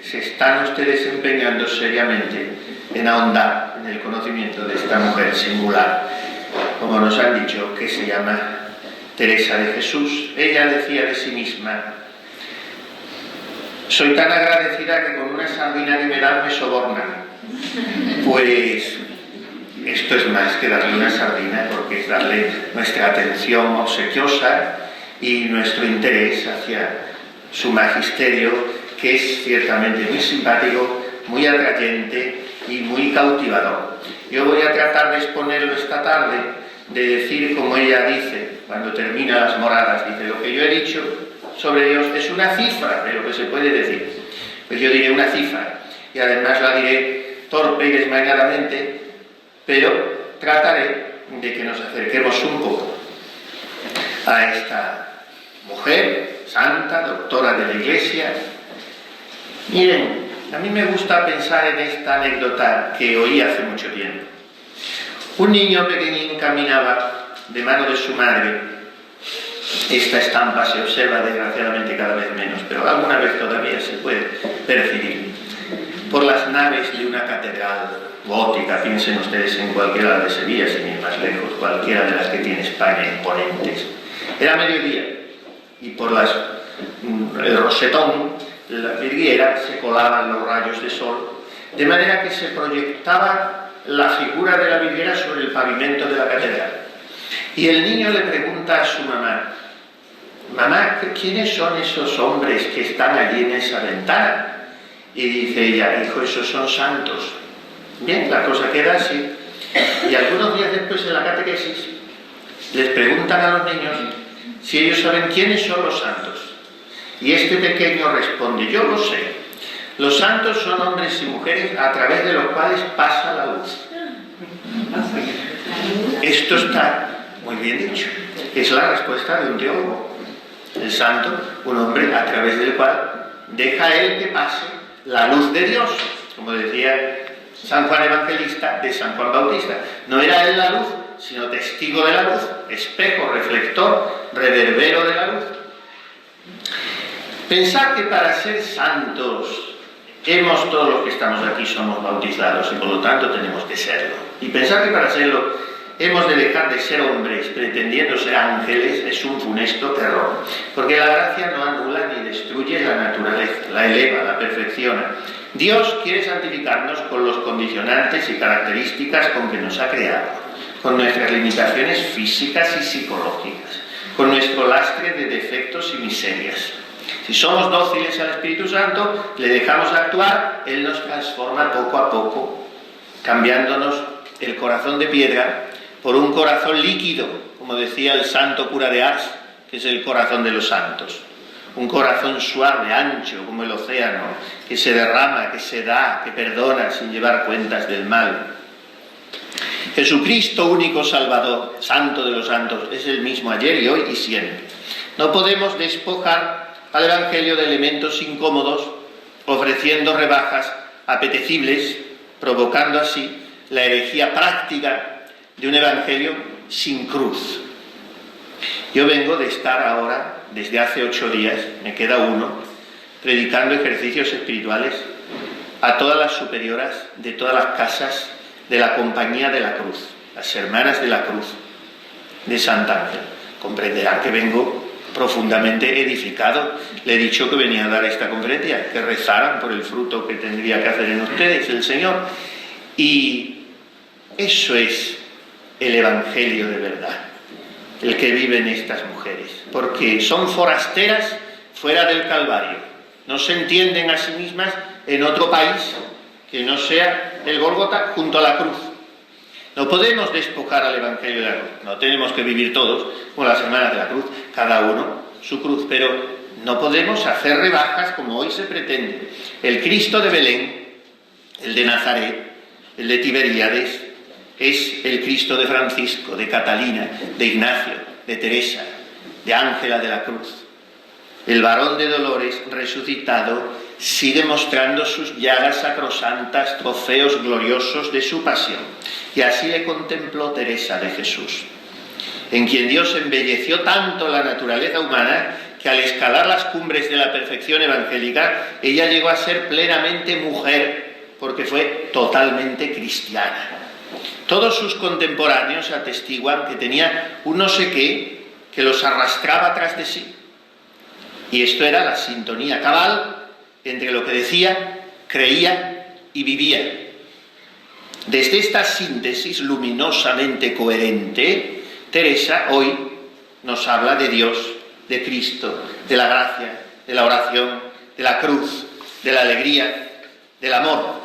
se están ustedes empeñando seriamente en ahondar en el conocimiento de esta mujer singular, como nos han dicho, que se llama Teresa de Jesús. Ella decía de sí misma: soy tan agradecida que con una sardina que me dan me sobornan. Pues esto es más que darle una sardina, porque es darle nuestra atención obsequiosa y nuestro interés hacia su magisterio, que es ciertamente muy simpático, muy atrayente y muy cautivador. Yo voy a tratar de exponerlo esta tarde, de decir como ella dice, cuando termina las moradas, dice: lo que yo he dicho sobre Dios es una cifra de lo que se puede decir. Pues yo diré una cifra, y además la diré torpe y desmañadamente, pero trataré de que nos acerquemos un poco a esta mujer santa, doctora de la Iglesia. Miren, a mí me gusta pensar en esta anécdota que oí hace mucho tiempo. Un niño pequeñín caminaba de mano de su madre. Esta estampa se observa desgraciadamente cada vez menos, pero alguna vez todavía se puede percibir por las naves de una catedral gótica. Piensen ustedes en cualquiera de Sevilla, sin ir más lejos, cualquiera de las que tiene España, imponentes. Era mediodía y por el rosetón, la vidriera, se colaban los rayos de sol, de manera que se proyectaba la figura de la vidriera sobre el pavimento de la catedral. Y el niño le pregunta a su mamá: mamá, ¿quiénes son esos hombres que están allí en esa ventana? Y dice ella: hijo, esos son santos. Bien, la cosa queda así. Y algunos días después, en la catequesis, les preguntan a los niños si ellos saben quiénes son los santos. Y este pequeño responde: yo lo sé. Los santos son hombres y mujeres a través de los cuales pasa la luz. Esto está muy bien dicho. Es la respuesta de un teólogo. El santo, un hombre a través del cual deja él que pase la luz de Dios, como decía San Juan Evangelista de San Juan Bautista. No era él la luz, sino testigo de la luz, espejo, reflector, reverbero de la luz. Pensar que para ser santos todos los que estamos aquí somos bautizados y por lo tanto tenemos que serlo. Y pensar que para serlo hemos de dejar de ser hombres pretendiendo ser ángeles es un funesto error. Porque la gracia no anula ni destruye la naturaleza, la eleva, la perfecciona. Dios quiere santificarnos con los condicionantes y características con que nos ha creado, con nuestras limitaciones físicas y psicológicas, con nuestro lastre de defectos y miserias. Si somos dóciles al Espíritu Santo, le dejamos actuar, Él nos transforma poco a poco, cambiándonos el corazón de piedra por un corazón líquido, como decía el santo cura de Ars, que es el corazón de los santos. Un corazón suave, ancho, como el océano, que se derrama, que se da, que perdona sin llevar cuentas del mal. Jesucristo, único Salvador, santo de los santos, es el mismo ayer y hoy y siempre. No podemos despojar al Evangelio de elementos incómodos, ofreciendo rebajas apetecibles, provocando así la herejía práctica de un Evangelio sin cruz. Yo vengo de estar ahora, desde hace 8 días, me queda uno, predicando ejercicios espirituales a todas las superioras de todas las casas de la Compañía de la Cruz, las Hermanas de la Cruz de Santa Ángela. Comprenderán que vengo profundamente edificado. Le he dicho que venía a dar esta conferencia, que rezaran por el fruto que tendría que hacer en ustedes el Señor. Y eso es el Evangelio de verdad, el que viven estas mujeres, porque son forasteras fuera del Calvario, no se entienden a sí mismas en otro país que no sea el Gólgota junto a la cruz. No podemos despojar al Evangelio de la cruz, no tenemos que vivir todos como las hermanas de la cruz, cada uno su cruz, pero no podemos hacer rebajas como hoy se pretende. El Cristo de Belén, el de Nazaret, el de Tiberíades, es el Cristo de Francisco, de Catalina, de Ignacio, de Teresa, de Ángela de la Cruz. El varón de dolores resucitado sigue mostrando sus llagas sacrosantas, trofeos gloriosos de su pasión. Y así le contempló Teresa de Jesús, en quien Dios embelleció tanto la naturaleza humana que que al escalar las cumbres de la perfección evangélica, ella llegó a ser plenamente mujer, porque fue totalmente cristiana. Todos sus contemporáneos atestiguan que tenía un no sé qué que los arrastraba tras de sí. Y esto era la sintonía cabal entre lo que decía, creía y vivía. Desde esta síntesis luminosamente coherente, Teresa hoy nos habla de Dios, de Cristo, de la gracia, de la oración, de la cruz, de la alegría, del amor.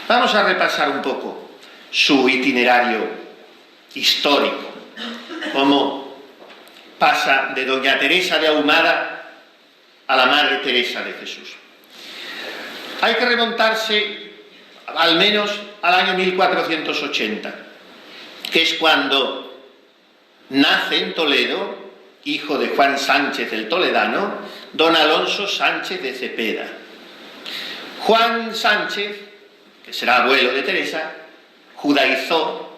Vamos a repasar un poco su itinerario histórico, cómo pasa de doña Teresa de Ahumada a la Madre Teresa de Jesús. Hay que remontarse al menos al año 1480, que es cuando nace en Toledo, hijo de Juan Sánchez el Toledano, don Alonso Sánchez de Cepeda. Juan Sánchez, que será abuelo de Teresa, judaizó,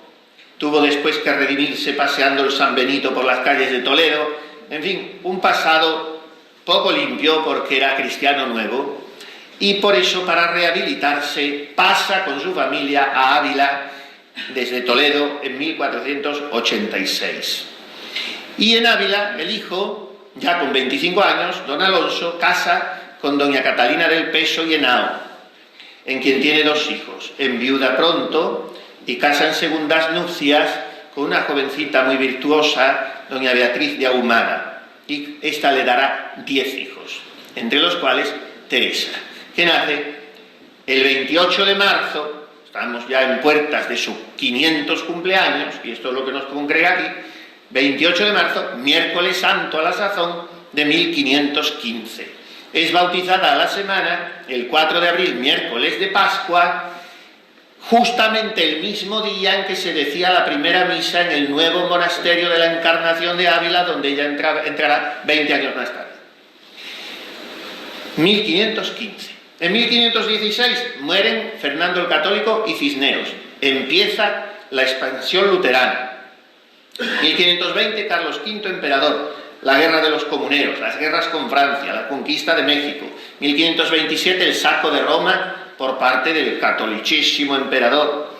tuvo después que redimirse paseando el San Benito por las calles de Toledo, en fin, un pasado poco limpio porque era cristiano nuevo, y por eso, para rehabilitarse, pasa con su familia a Ávila desde Toledo en 1486. Y en Ávila, el hijo, ya con 25 años, don Alonso, casa con doña Catalina del Peso y Henao, en quien tiene 2 hijos. Enviuda pronto y casa en segundas nupcias con una jovencita muy virtuosa, doña Beatriz de Ahumada, y esta le dará 10 hijos, entre los cuales Teresa, que nace el 28 de marzo, estamos ya en puertas de su 500 cumpleaños, y esto es lo que nos congrega aquí, 28 de marzo, miércoles santo a la sazón de 1515. Es bautizada a la semana, el 4 de abril, miércoles de Pascua, justamente el mismo día en que se decía la primera misa en el nuevo monasterio de la Encarnación de Ávila, donde ella entrará 20 años más tarde. 1515. En 1516 mueren Fernando el Católico y Cisneros. Empieza la expansión luterana. 1520 Carlos V emperador, la guerra de los comuneros, las guerras con Francia, la conquista de México. 1527 el saco de Roma por parte del catolichísimo emperador.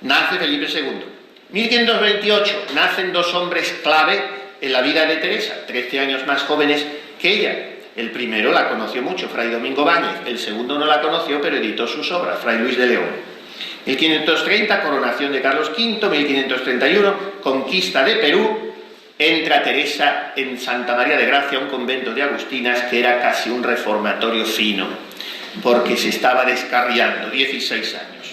Nace Felipe II. 1528 nacen 2 hombres clave en la vida de Teresa, 13 años más jóvenes que ella. El primero la conoció mucho, Fray Domingo Báñez. El segundo no la conoció, pero editó sus obras, Fray Luis de León. 1530, coronación de Carlos V. 1531, conquista de Perú. Entra Teresa en Santa María de Gracia, un convento de agustinas que era casi un reformatorio fino, porque se estaba descarriando, 16 años.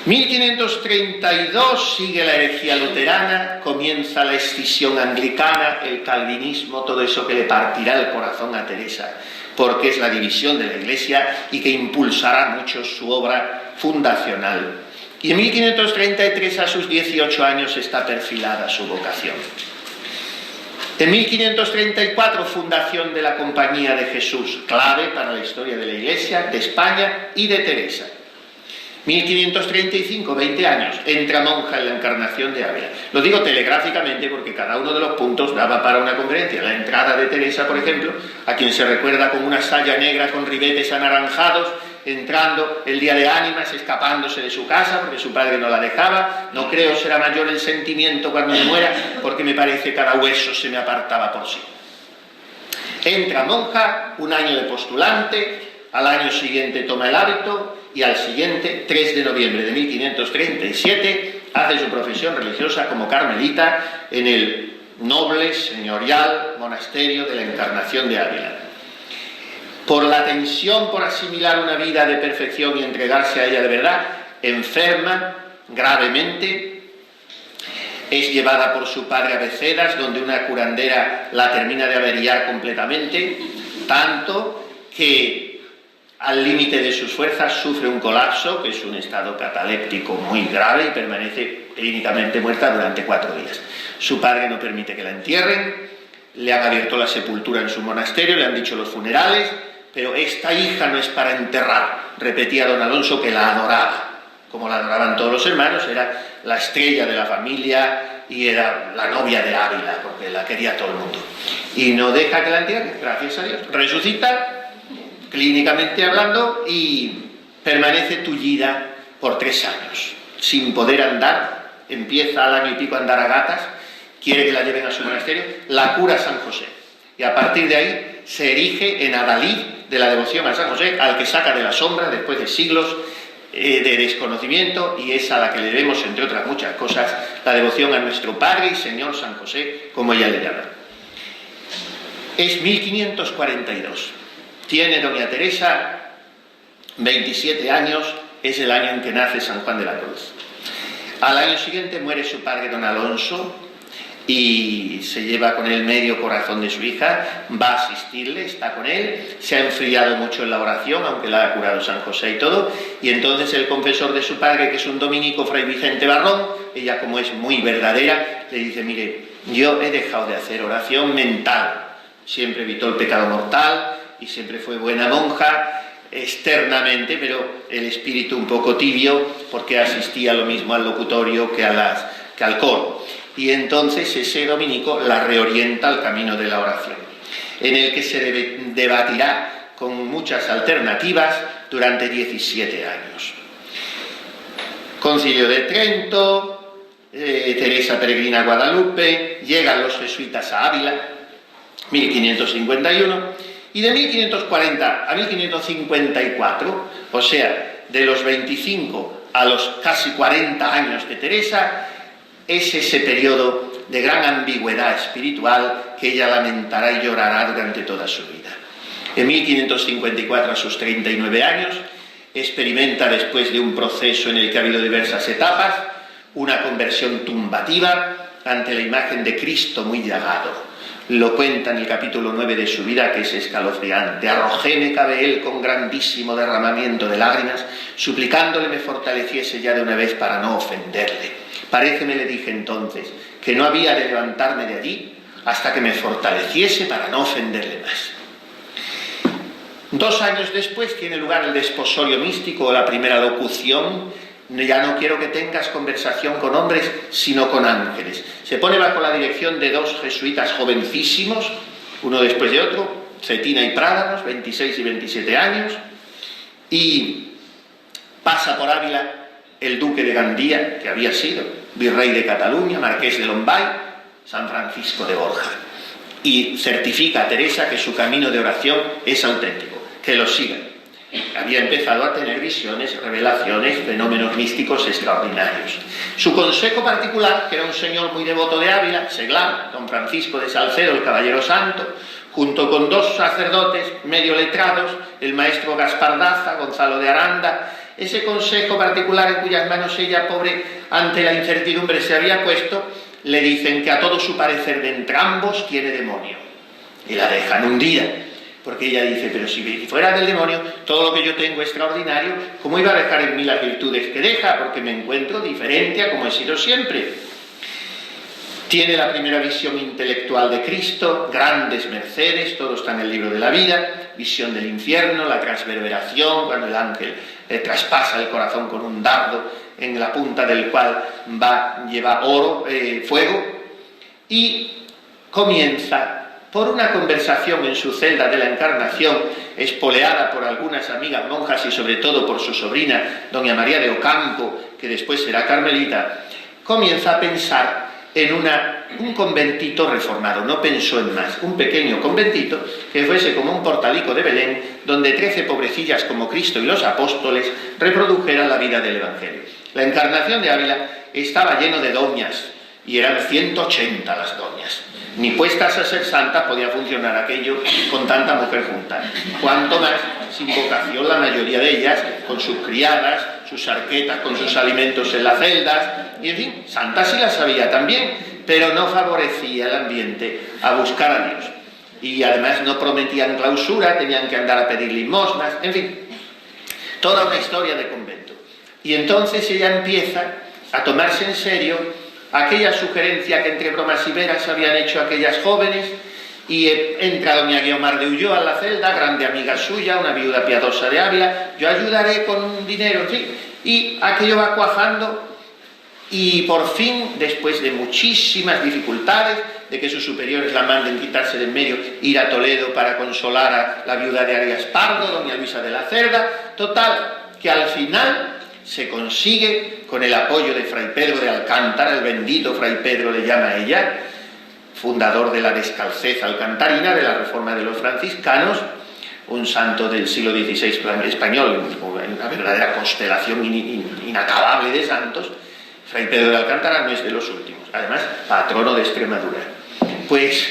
1532 sigue la herejía luterana, comienza la escisión anglicana, el calvinismo, todo eso que le partirá el corazón a Teresa, porque es la división de la Iglesia y que impulsará mucho su obra fundacional. Y en 1533, a sus 18 años, está perfilada su vocación. En 1534, fundación de la Compañía de Jesús, clave para la historia de la Iglesia, de España y de Teresa. 1535, 20 años, entra monja en la Encarnación de Ávila. Lo digo telegráficamente porque cada uno de los puntos daba para una conferencia. La entrada de Teresa, por ejemplo, a quien se recuerda con una saya negra con ribetes anaranjados, entrando el día de ánimas, escapándose de su casa porque su padre no la dejaba. No creo será mayor el sentimiento cuando me muera, porque me parece cada hueso se me apartaba por sí. Entra monja, un año de postulante, al año siguiente toma el hábito y al siguiente, 3 de noviembre de 1537, hace su profesión religiosa como carmelita en el noble, señorial monasterio de la Encarnación de Ávila. Por la tensión por asimilar una vida de perfección y entregarse a ella de verdad, enferma gravemente, es llevada por su padre a Becedas, donde una curandera la termina de averiar completamente, tanto que al límite de sus fuerzas sufre un colapso, que es un estado cataléptico muy grave, y permanece clínicamente muerta durante 4 días. Su padre no permite que la entierren, le han abierto la sepultura en su monasterio, le han dicho los funerales, pero esta hija no es para enterrar, repetía don Alonso, que la adoraba, como la adoraban todos los hermanos, era la estrella de la familia y era la novia de Ávila, porque la quería todo el mundo. y no deja que la entidad, gracias a Dios, resucita, clínicamente hablando, y permanece tullida por 3 años, sin poder andar. Empieza al año y pico a andar a gatas, quiere que la lleven a su monasterio, la cura San José, y a partir de ahí se erige en adalid de la devoción a San José, al que saca de la sombra después de siglos de desconocimiento, y es a la que le debemos, entre otras muchas cosas, la devoción a nuestro Padre y Señor San José, como ella le llama. Es 1542. Tiene doña Teresa 27 años, es el año en que nace San Juan de la Cruz. Al año siguiente muere su padre, don Alonso, y se lleva con él medio corazón de su hija, va a asistirle, está con él, se ha enfriado mucho en la oración, aunque la ha curado San José y todo, y entonces el confesor de su padre, que es un dominico, fray Vicente Barrón, ella, como es muy verdadera, le dice: mire, yo he dejado de hacer oración mental, siempre evitó el pecado mortal y siempre fue buena monja externamente, pero el espíritu un poco tibio, porque asistía lo mismo al locutorio que al coro. Y entonces ese dominico la reorienta al camino de la oración, en el que se debatirá con muchas alternativas durante 17 años. Concilio de Trento, Teresa peregrina a Guadalupe, llegan los jesuitas a Ávila, 1551, y de 1540 a 1554, o sea, de los 25 a los casi 40 años de Teresa, es ese periodo de gran ambigüedad espiritual que ella lamentará y llorará durante toda su vida. En 1554, a sus 39 años, experimenta, después de un proceso en el que ha habido diversas etapas, una conversión tumbativa ante la imagen de Cristo muy llagado. Lo cuenta en el capítulo 9 de su vida, que es escalofriante. Arrojéme, cabe él, con grandísimo derramamiento de lágrimas, suplicándole me fortaleciese ya de una vez para no ofenderle. Paréceme, le dije entonces, que no había de levantarme de allí hasta que me fortaleciese para no ofenderle más. 2 años después tiene lugar el desposorio místico, o la primera locución. Ya no quiero que tengas conversación con hombres, sino con ángeles. Se pone bajo la dirección de 2 jesuitas jovencísimos, uno después de otro, Cetina y Prádanos, 26 y 27 años, y pasa por Ávila el duque de Gandía, que había sido virrey de Cataluña, marqués de Lombay, San Francisco de Borja, y certifica a Teresa que su camino de oración es auténtico, que lo sigan. Había empezado a tener visiones, revelaciones, fenómenos místicos extraordinarios. Su consejo particular, que era un señor muy devoto de Ávila, Seglar, don Francisco de Salcedo, el caballero santo, junto con 2 sacerdotes medio letrados, el maestro Gaspar Daza, Gonzalo de Aranda. Ese consejo particular, en cuyas manos ella, pobre, ante la incertidumbre se había puesto, le dicen que a todo su parecer de entrambos tiene demonio, y la dejan hundida, porque ella dice: pero si fuera del demonio, todo lo que yo tengo extraordinario, ¿cómo iba a dejar en mí las virtudes que deja? Porque me encuentro diferente a como he sido siempre. Tiene la primera visión intelectual de Cristo, grandes mercedes, todo está en el libro de la vida, visión del infierno, la transverberación, cuando el ángel traspasa el corazón con un dardo, en la punta del cual lleva oro, fuego, y comienza por una conversación en su celda de la Encarnación, espoleada por algunas amigas monjas y sobre todo por su sobrina, doña María de Ocampo, que después será carmelita, comienza a pensar en un conventito reformado. No pensó en más, un pequeño conventito que fuese como un portalico de Belén, donde 13 pobrecillas como Cristo y los apóstoles reprodujeran la vida del Evangelio. La Encarnación de Ávila estaba lleno de doñas, y eran 180 las doñas. Ni puestas a ser santas podía funcionar aquello con tanta mujer junta. Cuanto más sin vocación la mayoría de ellas, con sus criadas, sus arquetas con sus alimentos en las celdas, y en fin, santas sí las había también, pero no favorecía el ambiente a buscar a Dios. Y además no prometían clausura, tenían que andar a pedir limosnas, en fin, toda una historia de convento. Y entonces ella empieza a tomarse en serio aquella sugerencia que entre bromas y veras habían hecho aquellas jóvenes, y entra doña Guiomar de Ulloa a la celda, grande amiga suya, una viuda piadosa de Ávila: yo ayudaré con un dinero, en fin, y aquello va cuajando, y por fin, después de muchísimas dificultades, de que sus superiores la manden quitarse de en medio, ir a Toledo para consolar a la viuda de Arias Pardo, doña Luisa de la Cerda. Total, que al final se consigue, con el apoyo de Fray Pedro de Alcántara, el bendito Fray Pedro le llama ella, fundador de la descalcez alcantarina, de la reforma de los franciscanos, un santo del siglo XVI español, una verdadera constelación inacabable de santos. Fray Pedro de Alcántara no es de los últimos, además patrono de Extremadura. Pues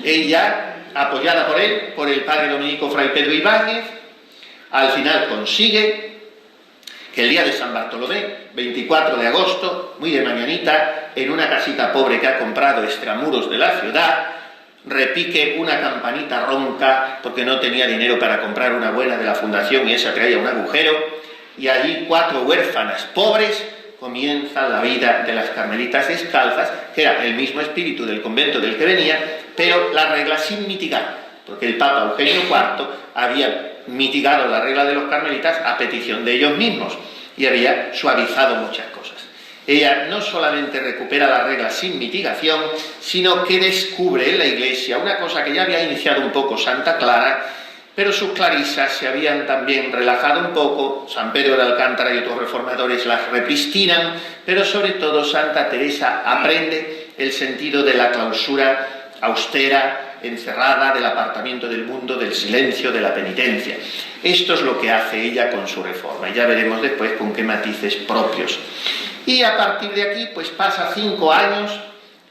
ella, apoyada por él, por el padre dominico Fray Pedro Ibáñez, al final consigue que el día de San Bartolomé, 24 de agosto, muy de mañanita, en una casita pobre que ha comprado extramuros de la ciudad, repique una campanita ronca porque no tenía dinero para comprar una buena de la fundación y esa traía un agujero, y allí 4 huérfanas pobres comienza la vida de las carmelitas descalzas, que era el mismo espíritu del convento del que venía, pero la regla sin mitigar, porque el Papa Eugenio IV había mitigado la regla de los carmelitas a petición de ellos mismos y había suavizado muchas cosas. Ella no solamente recupera la regla sin mitigación, sino que descubre en la Iglesia una cosa que ya había iniciado un poco Santa Clara, pero sus clarisas se habían también relajado un poco. San Pedro de Alcántara y otros reformadores las repristinan, pero sobre todo Santa Teresa aprende el sentido de la clausura austera, encerrada, del apartamiento del mundo, del silencio, de la penitencia. Esto es lo que hace ella con su reforma, y ya veremos después con qué matices propios. Y a partir de aquí, pues pasa 5 años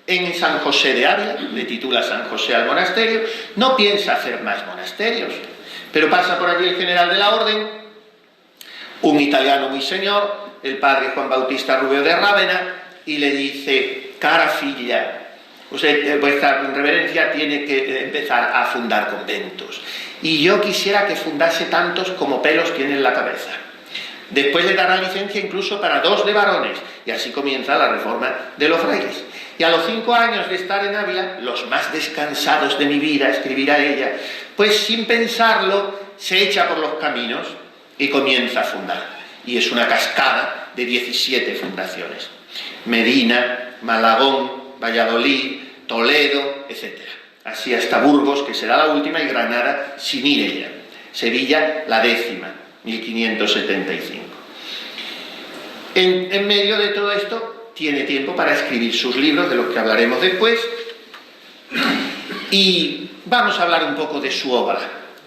en San José de Ávila, le titula San José al monasterio, no piensa hacer más monasterios, pero pasa por allí el general de la orden, un italiano muy señor, el padre Juan Bautista Rubio de Rávena, y le dice: cara figlia, usted, vuestra reverencia, tiene que empezar a fundar conventos, y yo quisiera que fundase tantos como pelos tiene en la cabeza. Después le dará licencia incluso para 2 de varones, y así comienza la reforma de los frailes. Y a los 5 años de estar en Ávila, los más descansados de mi vida, escribirá ella, pues sin pensarlo se echa por los caminos y comienza a fundar. Y es una cascada de 17 fundaciones. Medina, Malagón, Valladolid, Toledo, etc. Así hasta Burgos, que será la última, y Granada sin ir ella. Sevilla, la 10ª, 1575. En medio de todo esto tiene tiempo para escribir sus libros, de los que hablaremos después, y vamos a hablar un poco de su obra.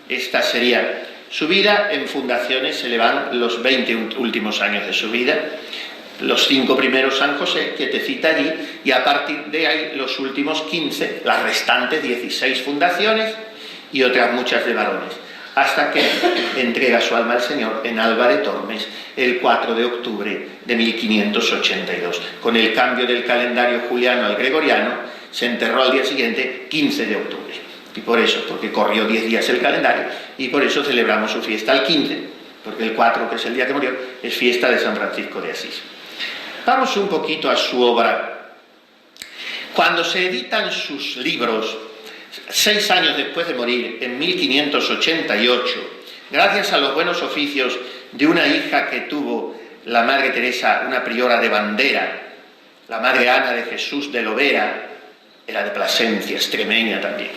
Esta sería su vida. En fundaciones se le van los 20 últimos años de su vida, los 5 primeros San José, que te cita allí, y a partir de ahí los últimos 15, las restantes 16 fundaciones y otras muchas de varones, hasta que entrega su alma al Señor en Alba de Tormes el 4 de octubre de 1582. Con el cambio del calendario juliano al gregoriano, se enterró al día siguiente, 15 de octubre. Y por eso, porque corrió 10 días el calendario, y por eso celebramos su fiesta el 15, porque el 4, que es el día que murió, es fiesta de San Francisco de Asís. Vamos un poquito a su obra. Cuando se editan sus libros, 6 años después de morir, en 1588, gracias a los buenos oficios de una hija que tuvo la Madre Teresa, una priora de Bandera, la Madre Ana de Jesús de Lovera, era de Plasencia, extremeña también,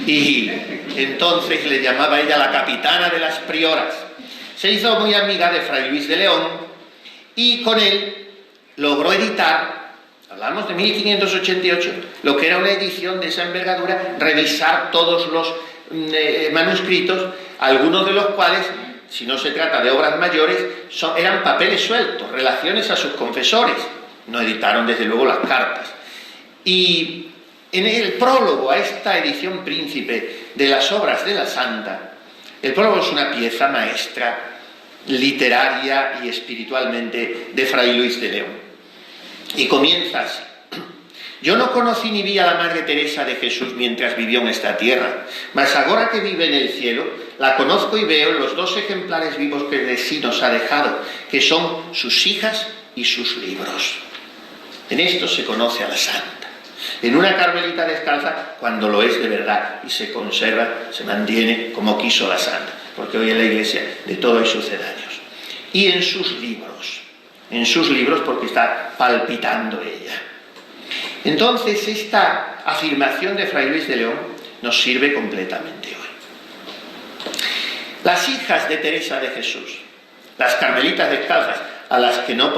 y entonces le llamaba ella la capitana de las prioras. Se hizo muy amiga de Fray Luis de León, y con él logró editar, hablamos de 1588, lo que era una edición de esa envergadura, revisar todos los manuscritos, algunos de los cuales, si no se trata de obras mayores, eran papeles sueltos, relaciones a sus confesores. No editaron desde luego las cartas. Y en el prólogo a esta edición príncipe de las obras de la Santa, el prólogo es una pieza maestra literaria y espiritualmente de Fray Luis de León. Y comienza así: yo no conocí ni vi a la Madre Teresa de Jesús mientras vivió en esta tierra, mas ahora que vive en el cielo, la conozco y veo los 2 ejemplares vivos que de sí nos ha dejado, que son sus hijas y sus libros. En esto se conoce a la Santa, en una carmelita descalza, cuando lo es de verdad, y se conserva, se mantiene como quiso la Santa, porque hoy en la Iglesia de todo hay sucedáneos. Y en sus libros porque está palpitando ella. Entonces, esta afirmación de Fray Luis de León nos sirve completamente hoy. Las hijas de Teresa de Jesús, las carmelitas descalzas, a las que no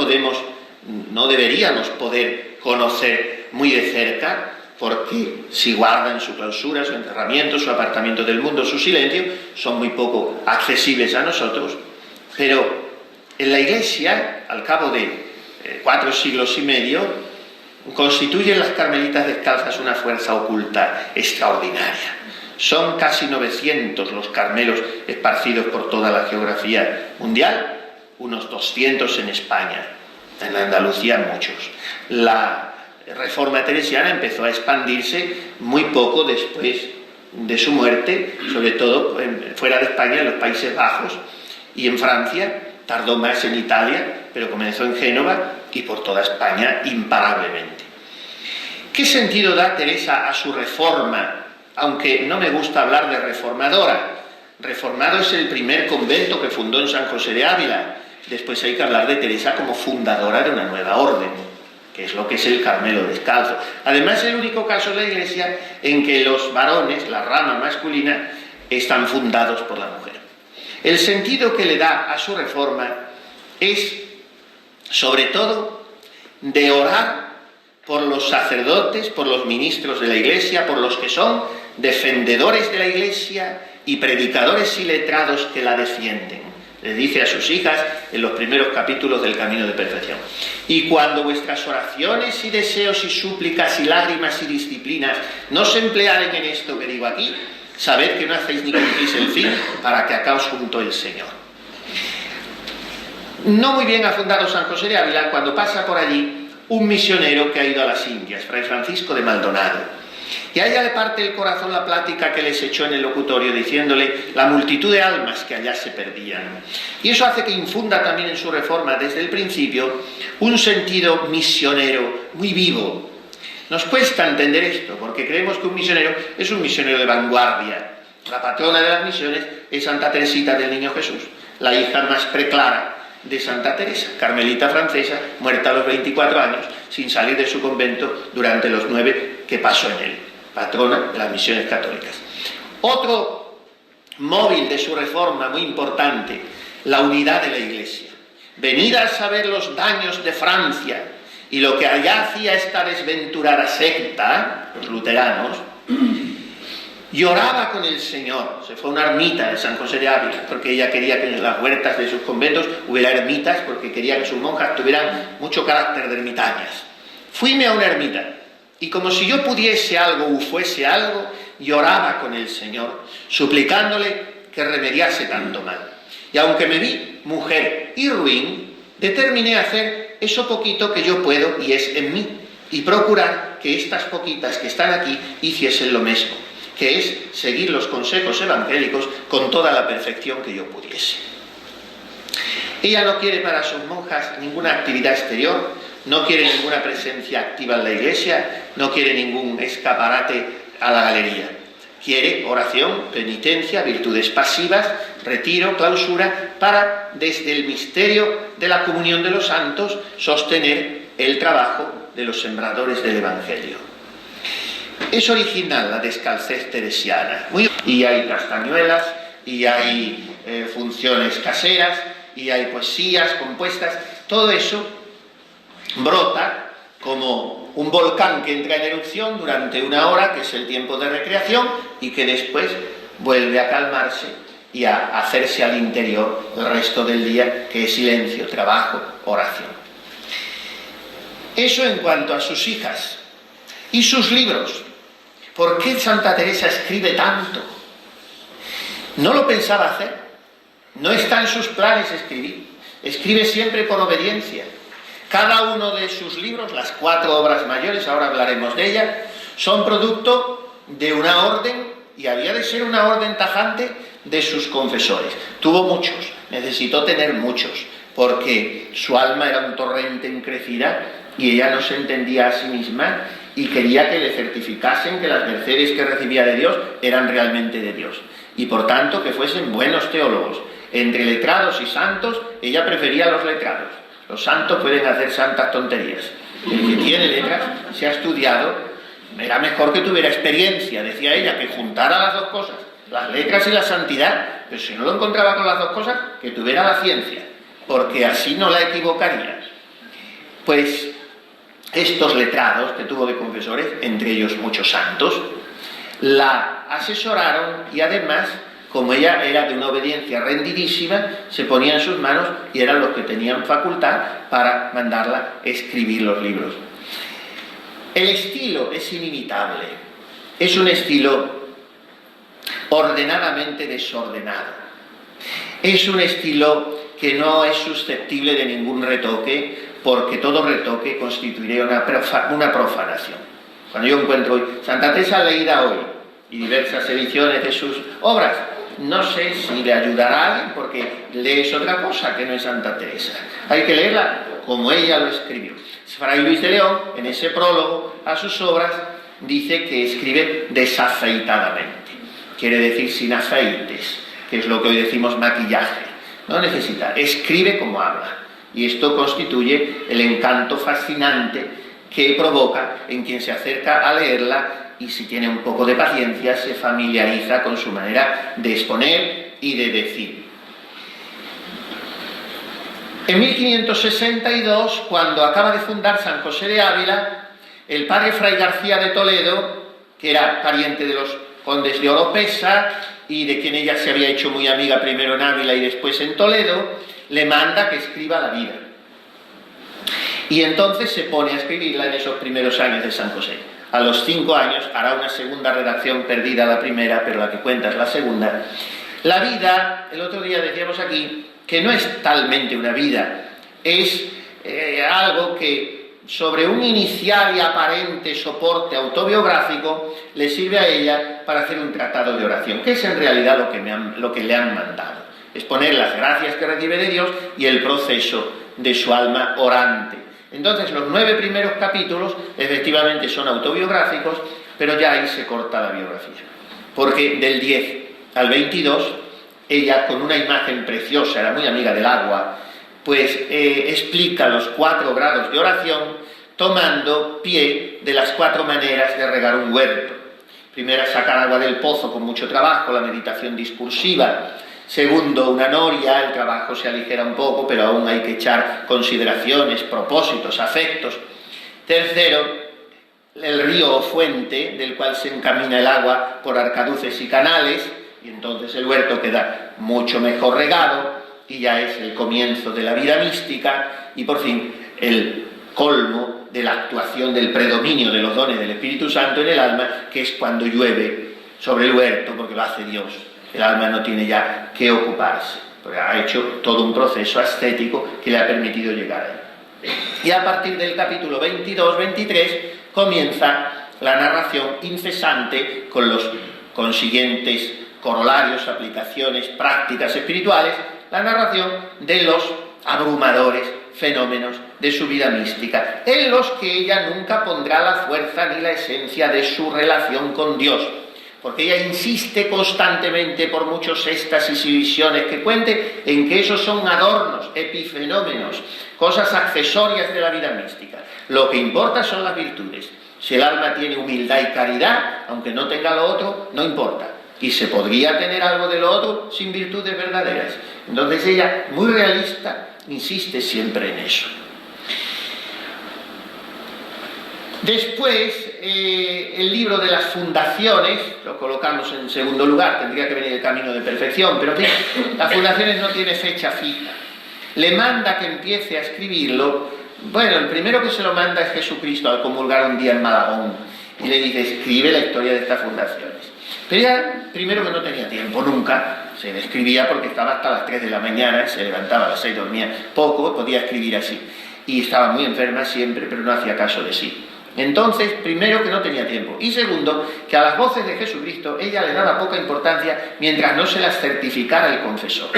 deberíamos poder conocer muy de cerca, porque si guardan su clausura, su encerramiento, su apartamiento del mundo, su silencio, son muy poco accesibles a nosotros, pero en la Iglesia, al cabo de 4 siglos y medio, constituyen las carmelitas descalzas una fuerza oculta extraordinaria. Son casi 900 los carmelos esparcidos por toda la geografía mundial, unos 200 en España, en Andalucía muchos. La Reforma teresiana empezó a expandirse muy poco después de su muerte, sobre todo fuera de España, en los Países Bajos y en Francia. Tardó más en Italia, pero comenzó en Génova y por toda España imparablemente. ¿Qué sentido da Teresa a su reforma? Aunque no me gusta hablar de reformadora. Reformado es el primer convento que fundó en San José de Ávila. Después hay que hablar de Teresa como fundadora de una nueva orden, que es lo que es el Carmelo descalzo. Además, es el único caso en la Iglesia en que los varones, la rama masculina, están fundados por la mujer. El sentido que le da a su reforma es, sobre todo, de orar por los sacerdotes, por los ministros de la Iglesia, por los que son defendedores de la Iglesia y predicadores y letrados que la defienden. Le dice a sus hijas en los primeros capítulos del Camino de Perfección: y cuando vuestras oraciones y deseos y súplicas y lágrimas y disciplinas no se emplearen en esto que digo aquí, sabed que no hacéis ni cumplís el fin, para que acá os juntó el Señor. No muy bien ha fundado San José de Ávila cuando pasa por allí un misionero que ha ido a las Indias, Fray Francisco de Maldonado. Y a ella le parte el corazón la plática que les echó en el locutorio, diciéndole la multitud de almas que allá se perdían. Y eso hace que infunda también en su reforma desde el principio un sentido misionero muy vivo. Nos cuesta entender esto, porque creemos que un misionero es un misionero de vanguardia. La patrona de las misiones es Santa Teresita del Niño Jesús, la hija más preclara de Santa Teresa, carmelita francesa, muerta a los 24 años, sin salir de su convento durante los 9 que pasó en él, patrona de las misiones católicas. Otro móvil de su reforma muy importante, la unidad de la Iglesia. Venid a saber los daños de Francia y lo que allá hacía esta desventurada secta, los luteranos. Lloraba con el Señor. Se fue a una ermita de San José de Ávila, porque ella quería que en las huertas de sus conventos hubiera ermitas, porque quería que sus monjas tuvieran mucho carácter de ermitañas. Fuime a una ermita, y como si yo pudiese algo o fuese algo, lloraba con el Señor, suplicándole que remediase tanto mal. Y aunque me vi mujer y ruin, determiné hacer eso poquito que yo puedo y es en mí, y procurar que estas poquitas que están aquí hiciesen lo mismo, que es seguir los consejos evangélicos con toda la perfección que yo pudiese. Ella no quiere para sus monjas ninguna actividad exterior, no quiere ninguna presencia activa en la Iglesia, no quiere ningún escaparate a la galería. Quiere oración, penitencia, virtudes pasivas, retiro, clausura, para, desde el misterio de la comunión de los santos, sostener el trabajo de los sembradores del Evangelio. Es original la descalcez teresiana. Y hay castañuelas, y hay funciones caseras, y hay poesías compuestas. Todo eso brota como un volcán que entra en erupción durante una hora, que es el tiempo de recreación, y que después vuelve a calmarse y a hacerse al interior el resto del día, que es silencio, trabajo, oración. Eso en cuanto a sus hijas. Y sus libros. ¿Por qué Santa Teresa escribe tanto? No lo pensaba hacer. No está en sus planes escribir. Escribe siempre por obediencia. Cada uno de sus libros, las 4 obras mayores, ahora hablaremos de ellas, son producto de una orden, y había de ser una orden tajante, de sus confesores. Tuvo muchos, necesitó tener muchos, porque su alma era un torrente en crecida y ella no se entendía a sí misma y quería que le certificasen que las mercedes que recibía de Dios eran realmente de Dios, y por tanto que fuesen buenos teólogos. Entre letrados y santos, ella prefería a los letrados. Los santos pueden hacer santas tonterías, El que tiene letras, se ha estudiado, era mejor que tuviera experiencia, decía ella, que juntara las dos cosas, las letras y la santidad, pero si no lo encontraba con las dos cosas, que tuviera la ciencia, porque así no la equivocaría. Pues estos letrados que tuvo de confesores, entre ellos muchos santos, la asesoraron y además, como ella era de una obediencia rendidísima, se ponía en sus manos y eran los que tenían facultad para mandarla escribir los libros. El estilo es inimitable, es un estilo ordenadamente desordenado, es un estilo que no es susceptible de ningún retoque, porque todo retoque constituiría una profanación. Cuando yo encuentro hoy Santa Teresa leída hoy y diversas ediciones de sus obras, no sé si le ayudará a alguien porque lees otra cosa que no es Santa Teresa. Hay que leerla como ella lo escribió. Fray Luis de León, en ese prólogo a sus obras, dice que escribe desafeitadamente. Quiere decir sin afeites, que es lo que hoy decimos maquillaje. No necesita, escribe como habla. Y esto constituye el encanto fascinante que provoca en quien se acerca a leerla y si tiene un poco de paciencia se familiariza con su manera de exponer y de decir. En 1562, cuando acaba de fundar San José de Ávila, el padre Fray García de Toledo, que era pariente de los condes de Oropesa y de quien ella se había hecho muy amiga primero en Ávila y después en Toledo, le manda que escriba la vida. Y entonces se pone a escribirla en esos primeros años de San José. A los 5 años hará una segunda redacción, perdida la primera, pero la que cuenta es la segunda. La vida, el otro día decíamos aquí, que no es talmente una vida, es algo que sobre un inicial y aparente soporte autobiográfico le sirve a ella para hacer un tratado de oración, que es en realidad lo que le han mandado. Exponer las gracias que recibe de Dios y el proceso de su alma orante. Entonces los 9 primeros capítulos efectivamente son autobiográficos, pero ya ahí se corta la biografía, porque del 10 al 22 ella, con una imagen preciosa, era muy amiga del agua, pues explica los 4 grados de oración tomando pie de las 4 maneras de regar un huerto. Primera, sacar agua del pozo con mucho trabajo, la meditación discursiva. Segundo, una noria, el trabajo se aligera un poco, pero aún hay que echar consideraciones, propósitos, afectos. Tercero, el río o fuente, del cual se encamina el agua por arcaduces y canales, y entonces el huerto queda mucho mejor regado, y ya es el comienzo de la vida mística, y por fin el colmo de la actuación del predominio de los dones del Espíritu Santo en el alma, que es cuando llueve sobre el huerto, porque lo hace Dios. El alma no tiene ya que ocuparse, porque ha hecho todo un proceso ascético que le ha permitido llegar ahí. Y a partir del capítulo 22-23 comienza la narración incesante con los consiguientes corolarios, aplicaciones, prácticas espirituales, la narración de los abrumadores fenómenos de su vida mística, en los que ella nunca pondrá la fuerza ni la esencia de su relación con Dios, porque ella insiste constantemente, por muchos éxtasis y visiones que cuente, en que esos son adornos, epifenómenos, cosas accesorias de la vida mística. Lo que importa son las virtudes. Si el alma tiene humildad y caridad, aunque no tenga lo otro, no importa. Y se podría tener algo de lo otro sin virtudes verdaderas. Entonces ella, muy realista, insiste siempre en eso. Después, el libro de las fundaciones, lo colocamos en segundo lugar, tendría que venir el camino de perfección, pero las fundaciones no tiene fecha fija. Le manda que empiece a escribirlo. Bueno, el primero que se lo manda es Jesucristo al comulgar un día en Malagón, y le dice, escribe la historia de estas fundaciones. Pero ella, primero que no tenía tiempo, nunca, se le escribía porque estaba hasta las 3 de la mañana, se levantaba a las 6, dormía poco, podía escribir así. Y estaba muy enferma siempre, pero no hacía caso de sí. Entonces, primero que no tenía tiempo, y segundo, que a las voces de Jesucristo ella le daba poca importancia mientras no se las certificara el confesor.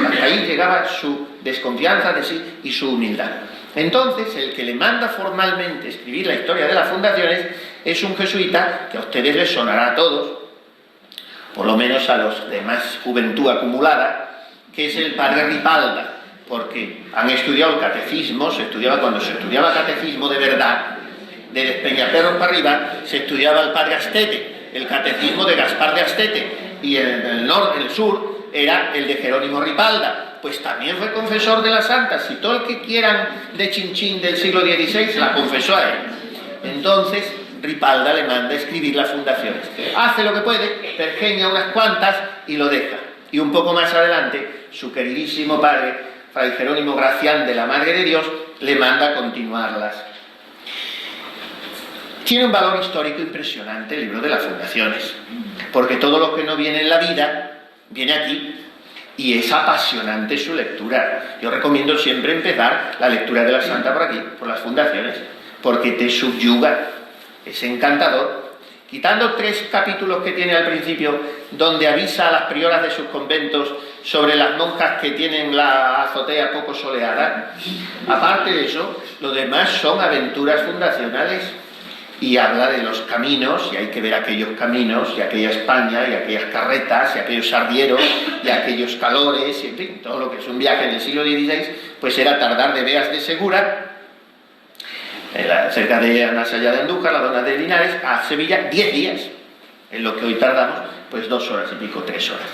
Hasta ahí llegaba su desconfianza de sí y su humildad. Entonces, el que le manda formalmente escribir la historia de las fundaciones es un jesuita que a ustedes les sonará a todos, por lo menos a los de más juventud acumulada, que es el padre Ripalda. porque han estudiado el catecismo, cuando se estudiaba catecismo de verdad, de Despeñaperros para arriba, se estudiaba el padre Astete, el catecismo de Gaspar de Astete, y en el sur era el de Jerónimo Ripalda. Pues también fue confesor de las santas, y todo el que quieran de Chinchín del siglo XVI la confesó a él. Entonces Ripalda le manda a escribir las fundaciones. Hace lo que puede, pergeña unas cuantas y lo deja. Y un poco más adelante, su queridísimo padre, Fray Jerónimo Gracián de la Madre de Dios, le manda a continuarlas. Tiene un valor histórico impresionante el libro de las fundaciones, porque todo lo que no viene en la vida, viene aquí, y es apasionante su lectura. Yo recomiendo siempre empezar la lectura de la Santa por aquí, por las fundaciones, porque te subyuga, es encantador. Quitando 3 capítulos que tiene al principio, donde avisa a las prioras de sus conventos sobre las monjas que tienen la azotea poco soleada, aparte de eso, lo demás son aventuras fundacionales, y habla de los caminos, y hay que ver aquellos caminos, y aquella España, y aquellas carretas, y aquellos arrieros, y aquellos calores, y en fin, todo lo que es un viaje en el siglo XVI, pues era tardar de Beas de Segura, cerca de más allá de Andújar, la zona de Linares, a Sevilla, 10 días, en lo que hoy tardamos, pues 2 horas y pico, 3 horas.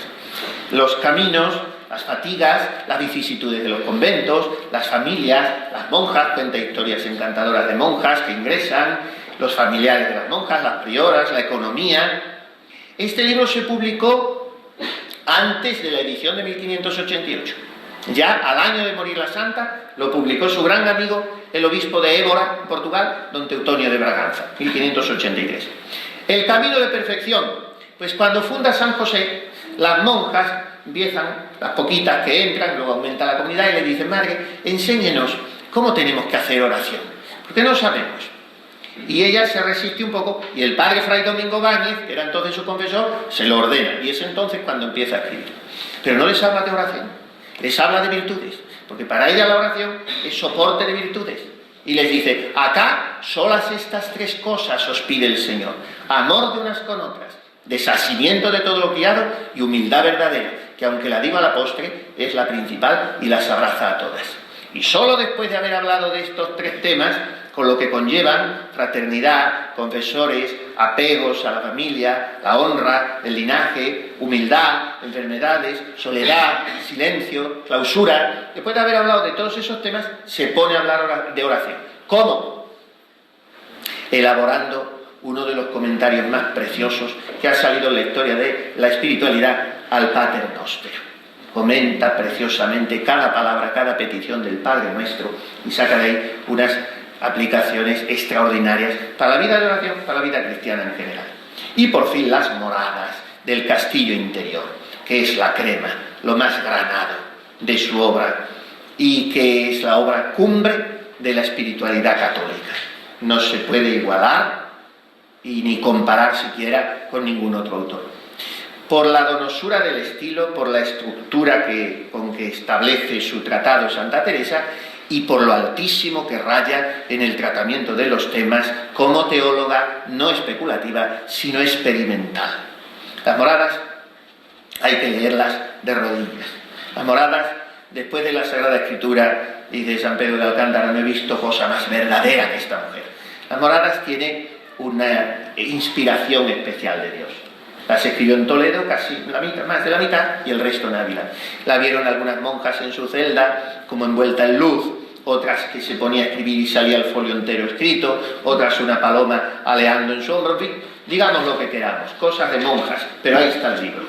Los caminos, las fatigas, las vicisitudes de los conventos, las familias, las monjas, cuenta historias encantadoras de monjas que ingresan, los familiares de las monjas, las prioras, la economía. Este libro se publicó antes de la edición de 1588. Ya al año de morir la santa, lo publicó su gran amigo, el obispo de Évora, en Portugal, don Teutonio de Braganza, 1583. El camino de perfección, pues cuando funda San José, las monjas empiezan, las poquitas que entran, luego aumenta la comunidad y le dicen: madre, enséñenos cómo tenemos que hacer oración, porque no sabemos. Y ella se resiste un poco, y el padre Fray Domingo Báñez, que era entonces su confesor, se lo ordena, y es entonces cuando empieza a escribir. Pero no les habla de oración, les habla de virtudes, porque para ella la oración es soporte de virtudes. Y les dice: acá solas estas 3 cosas os pide el Señor: amor de unas con otras, desasimiento de todo lo criado y humildad verdadera, que aunque la digo a la postre, es la principal y las abraza a todas. Y solo después de haber hablado de estos 3 temas, con lo que conllevan fraternidad, confesores, apegos a la familia, la honra, el linaje, humildad, enfermedades, soledad, silencio, clausura. Después de haber hablado de todos esos temas, se pone a hablar de oración. ¿Cómo? Elaborando uno de los comentarios más preciosos que ha salido en la historia de la espiritualidad al Pater Noster. Comenta preciosamente cada palabra, cada petición del Padre Nuestro, y saca de ahí unas aplicaciones extraordinarias para la vida de oración, para la vida cristiana en general. Y por fin las moradas del castillo interior, que es la crema, lo más granado de su obra, y que es la obra cumbre de la espiritualidad católica. No se puede igualar y ni comparar siquiera con ningún otro autor. Por la donosura del estilo, por la estructura con que establece su tratado Santa Teresa, y por lo altísimo que raya en el tratamiento de los temas como teóloga no especulativa, sino experimental. Las moradas hay que leerlas de rodillas. Las moradas, después de la Sagrada Escritura, dice San Pedro de Alcántara: no he visto cosa más verdadera que esta mujer. Las moradas tienen una inspiración especial de Dios. Las escribió en Toledo, casi la mitad, más de la mitad, y el resto en Ávila. La vieron algunas monjas en su celda, como envuelta en luz, otras que se ponía a escribir y salía el folio entero escrito, otras una paloma aleando en su hombro, en fin, digamos lo que queramos, cosas de monjas, pero ahí está el libro.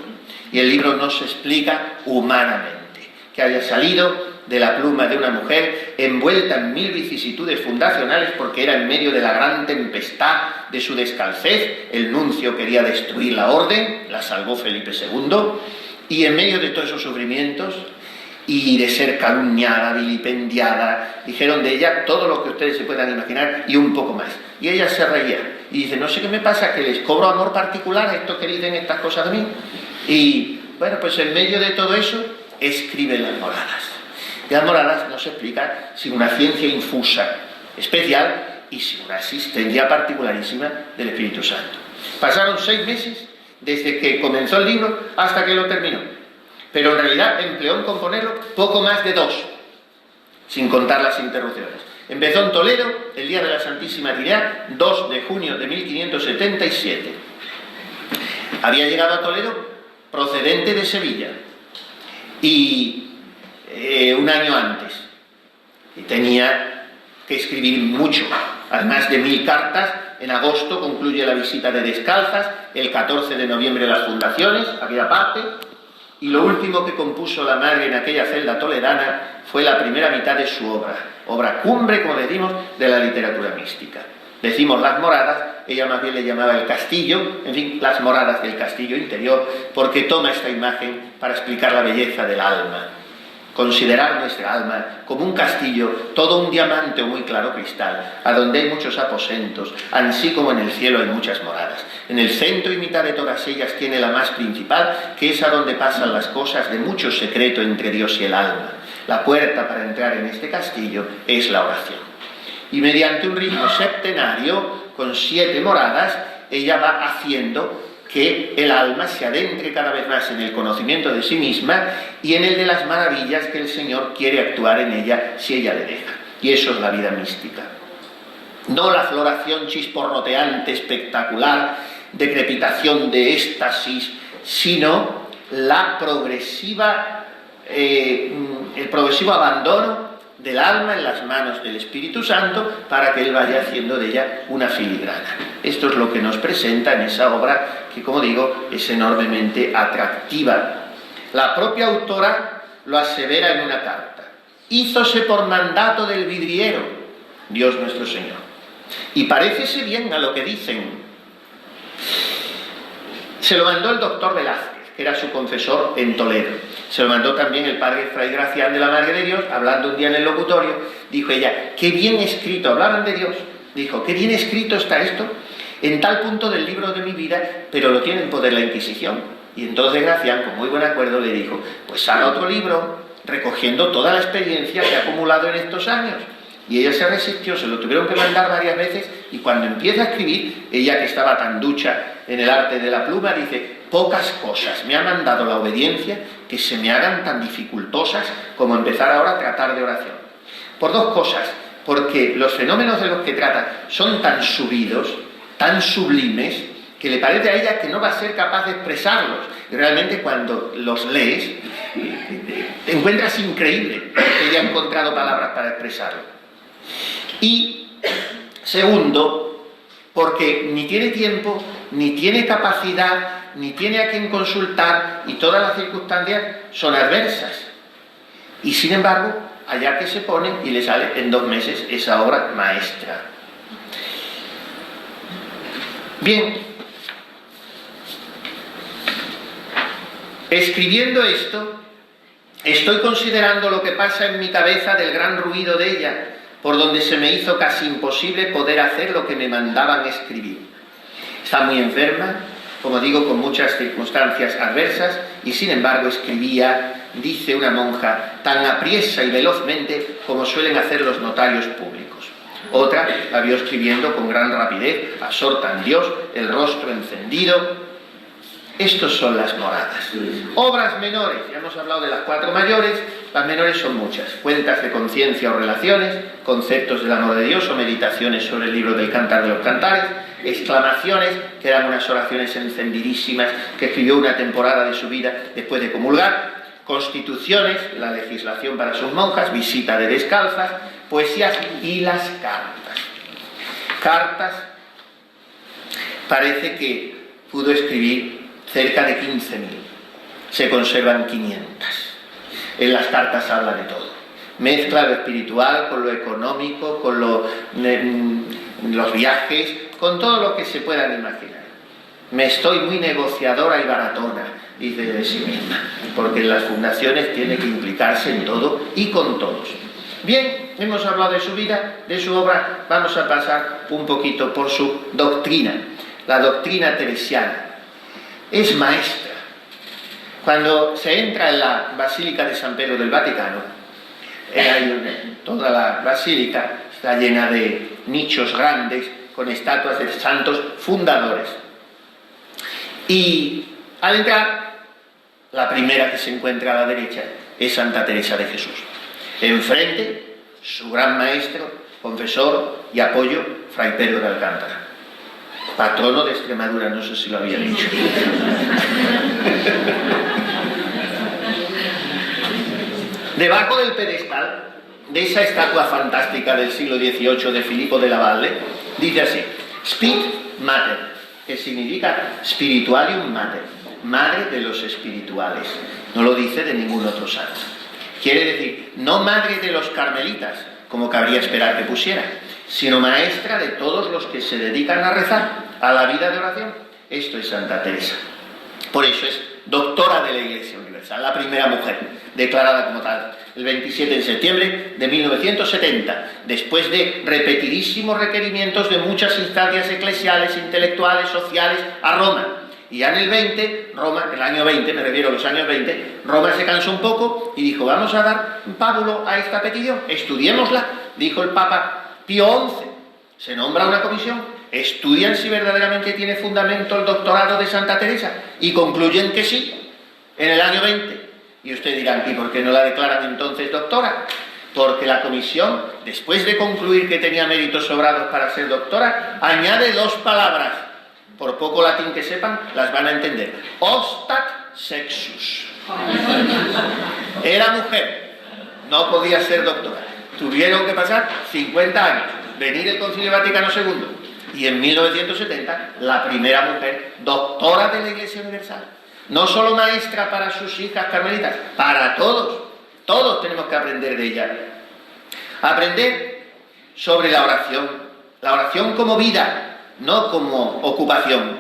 Y el libro nos explica humanamente que haya salido de la pluma de una mujer envuelta en 1000 vicisitudes fundacionales, porque era en medio de la gran tempestad de su descalcez. El nuncio quería destruir la orden, la salvó Felipe II, y en medio de todos esos sufrimientos y de ser calumniada, vilipendiada, dijeron de ella todo lo que ustedes se puedan imaginar y un poco más. Y ella se reía y dice: no sé qué me pasa, que les cobro amor particular a estos que dicen estas cosas de mí. Y bueno, pues en medio de todo eso escribe las moradas. Y las moradas nos explica sin una ciencia infusa, especial, y sin una asistencia particularísima del Espíritu Santo. Pasaron 6 meses desde que comenzó el libro hasta que lo terminó, pero en realidad empleó en componerlo poco más de 2. sin contar las interrupciones. Empezó en Toledo el día de la Santísima Trinidad, 2 de junio de 1577. Había llegado a Toledo procedente de Sevilla y un año antes, y tenía que escribir mucho, además de 1000 cartas. En agosto concluye la visita de Descalzas, el 14 de noviembre las fundaciones, aquella parte, y lo último que compuso la madre en aquella celda toledana fue la primera mitad de su obra cumbre, como decimos, de la literatura mística. Decimos las moradas, ella más bien le llamaba el castillo, en fin, las moradas del castillo interior, porque toma esta imagen para explicar la belleza del alma. Considerar nuestra alma como un castillo, todo un diamante o muy claro cristal, a donde hay muchos aposentos, así como en el cielo hay muchas moradas. En el centro y mitad de todas ellas tiene la más principal, que es a donde pasan las cosas de mucho secreto entre Dios y el alma. La puerta para entrar en este castillo es la oración. Y mediante un ritmo septenario, con 7 moradas, ella va haciendo que el alma se adentre cada vez más en el conocimiento de sí misma y en el de las maravillas que el Señor quiere actuar en ella si ella le deja. Y eso es la vida mística. No la floración chisporroteante, espectacular, de crepitación, de éxtasis, sino la el progresivo abandono del alma en las manos del Espíritu Santo para que Él vaya haciendo de ella una filigrana. Esto es lo que nos presenta en esa obra que, como digo, es enormemente atractiva. La propia autora lo asevera en una carta. Hízose por mandato del vidriero, Dios nuestro Señor. Y parécese bien a lo que dicen. Se lo mandó el doctor Velázquez, que era su confesor en Toledo. Se lo mandó también el padre Fray Gracián de la Madre de Dios, hablando un día en el locutorio. Dijo ella, qué bien escrito, hablaban de Dios. Dijo, qué bien escrito está esto, en tal punto del libro de mi vida, pero lo tiene en poder la Inquisición. Y entonces Gracián, con muy buen acuerdo, le dijo, pues haga otro libro, recogiendo toda la experiencia que ha acumulado en estos años. Y ella se resistió, se lo tuvieron que mandar varias veces, y cuando empieza a escribir, ella que estaba tan ducha en el arte de la pluma, dice, pocas cosas me ha mandado la obediencia que se me hagan tan dificultosas como empezar ahora a tratar de oración. Por 2 cosas, porque los fenómenos de los que trata son tan subidos, tan sublimes, que le parece a ella que no va a ser capaz de expresarlos. Y realmente cuando los lees, te encuentras increíble que ella ha encontrado palabras para expresarlo. Y segundo, porque ni tiene tiempo, ni tiene capacidad, ni tiene a quien consultar, y todas las circunstancias son adversas. Y sin embargo, allá que se pone y le sale en 2 meses esa obra maestra. Bien, escribiendo esto, estoy considerando lo que pasa en mi cabeza del gran ruido de ella, por donde se me hizo casi imposible poder hacer lo que me mandaban escribir. Está muy enferma, como digo, con muchas circunstancias adversas, y sin embargo escribía, dice una monja, tan apriesa y velozmente como suelen hacer los notarios públicos. Otra la vio escribiendo con gran rapidez, absorta en Dios, el rostro encendido. Estos son las moradas. Obras menores, ya hemos hablado de las 4 mayores, las menores son muchas. Cuentas de conciencia o relaciones, conceptos del amor de Dios o meditaciones sobre el libro del Cantar de los Cantares, exclamaciones, que eran unas oraciones encendidísimas que escribió una temporada de su vida después de comulgar, constituciones, la legislación para sus monjas, visita de Descalzas, poesías y las cartas. Cartas, parece que pudo escribir cerca de 15.000, se conservan 500. En las cartas habla de todo. Mezcla lo espiritual con lo económico, con los viajes, con todo lo que se puedan imaginar. Me estoy muy negociadora y baratona, dice de sí misma, porque en las fundaciones tiene que implicarse en todo y con todos. Bien, hemos hablado de su vida, de su obra, vamos a pasar un poquito por su doctrina, la doctrina teresiana. Es maestra. Cuando se entra en la Basílica de San Pedro del Vaticano, toda la basílica está llena de nichos grandes con estatuas de santos fundadores. Y al entrar, la primera que se encuentra a la derecha es Santa Teresa de Jesús. Enfrente, su gran maestro, confesor y apoyo, Fray Pedro de Alcántara, patrono de Extremadura, no sé si lo había dicho. Debajo del pedestal de esa estatua fantástica del siglo XVIII de Filippo de la Valle, dice así: Spit Mater, que significa Spiritualium Mater, madre de los espirituales. No lo dice de ningún otro santo. Quiere decir, no madre de los carmelitas, como cabría esperar que pusiera, sino maestra de todos los que se dedican a rezar, a la vida de oración. Esto es Santa Teresa. Por eso es doctora de la Iglesia Universal, la primera mujer declarada como tal, el 27 de septiembre de 1970, después de repetidísimos requerimientos de muchas instancias eclesiales, intelectuales, sociales, a Roma. Y ya en el 20, Roma, el año 20, me refiero a los años 20, Roma se cansó un poco y dijo: vamos a dar un pábulo a esta petición, estudiémosla. Dijo el Papa Pío XI, se nombra una comisión, estudian si verdaderamente tiene fundamento el doctorado de Santa Teresa y concluyen que sí, en el año 20. Y ustedes dirán: ¿y por qué no la declaran entonces doctora? Porque la comisión, después de concluir que tenía méritos sobrados para ser doctora, añade dos palabras. Por poco latín que sepan, las van a entender. Ostat sexus. Era mujer, no podía ser doctora. Tuvieron que pasar 50 años, venir el Concilio Vaticano II, y en 1970, la primera mujer doctora de la Iglesia Universal. No solo maestra para sus hijas carmelitas, para todos. Todos tenemos que aprender de ella. Aprender sobre la oración como vida, no como ocupación,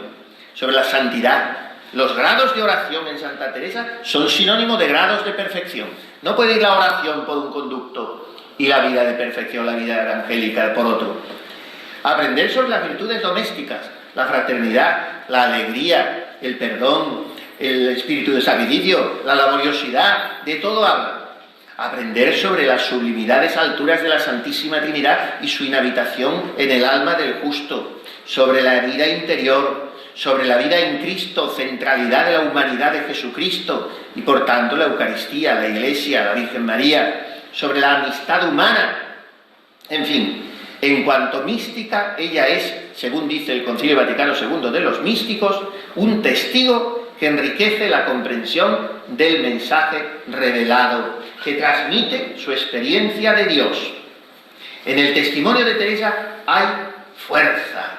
sobre la santidad. Los grados de oración en Santa Teresa son sinónimo de grados de perfección. No puede ir la oración por un conducto y la vida de perfección, la vida evangélica, por otro. Aprender sobre las virtudes domésticas, la fraternidad, la alegría, el perdón, el espíritu de sacrificio, la laboriosidad, de todo habla. Aprender sobre las sublimidades alturas de la Santísima Trinidad y su inhabitación en el alma del justo, sobre la vida interior, sobre la vida en Cristo, centralidad de la humanidad de Jesucristo y por tanto la Eucaristía, la Iglesia, la Virgen María, sobre la amistad humana. En fin, en cuanto mística, ella es, según dice el Concilio Vaticano II de los místicos, un testigo que enriquece la comprensión del mensaje revelado, que transmite su experiencia de Dios. En el testimonio de Teresa hay fuerza.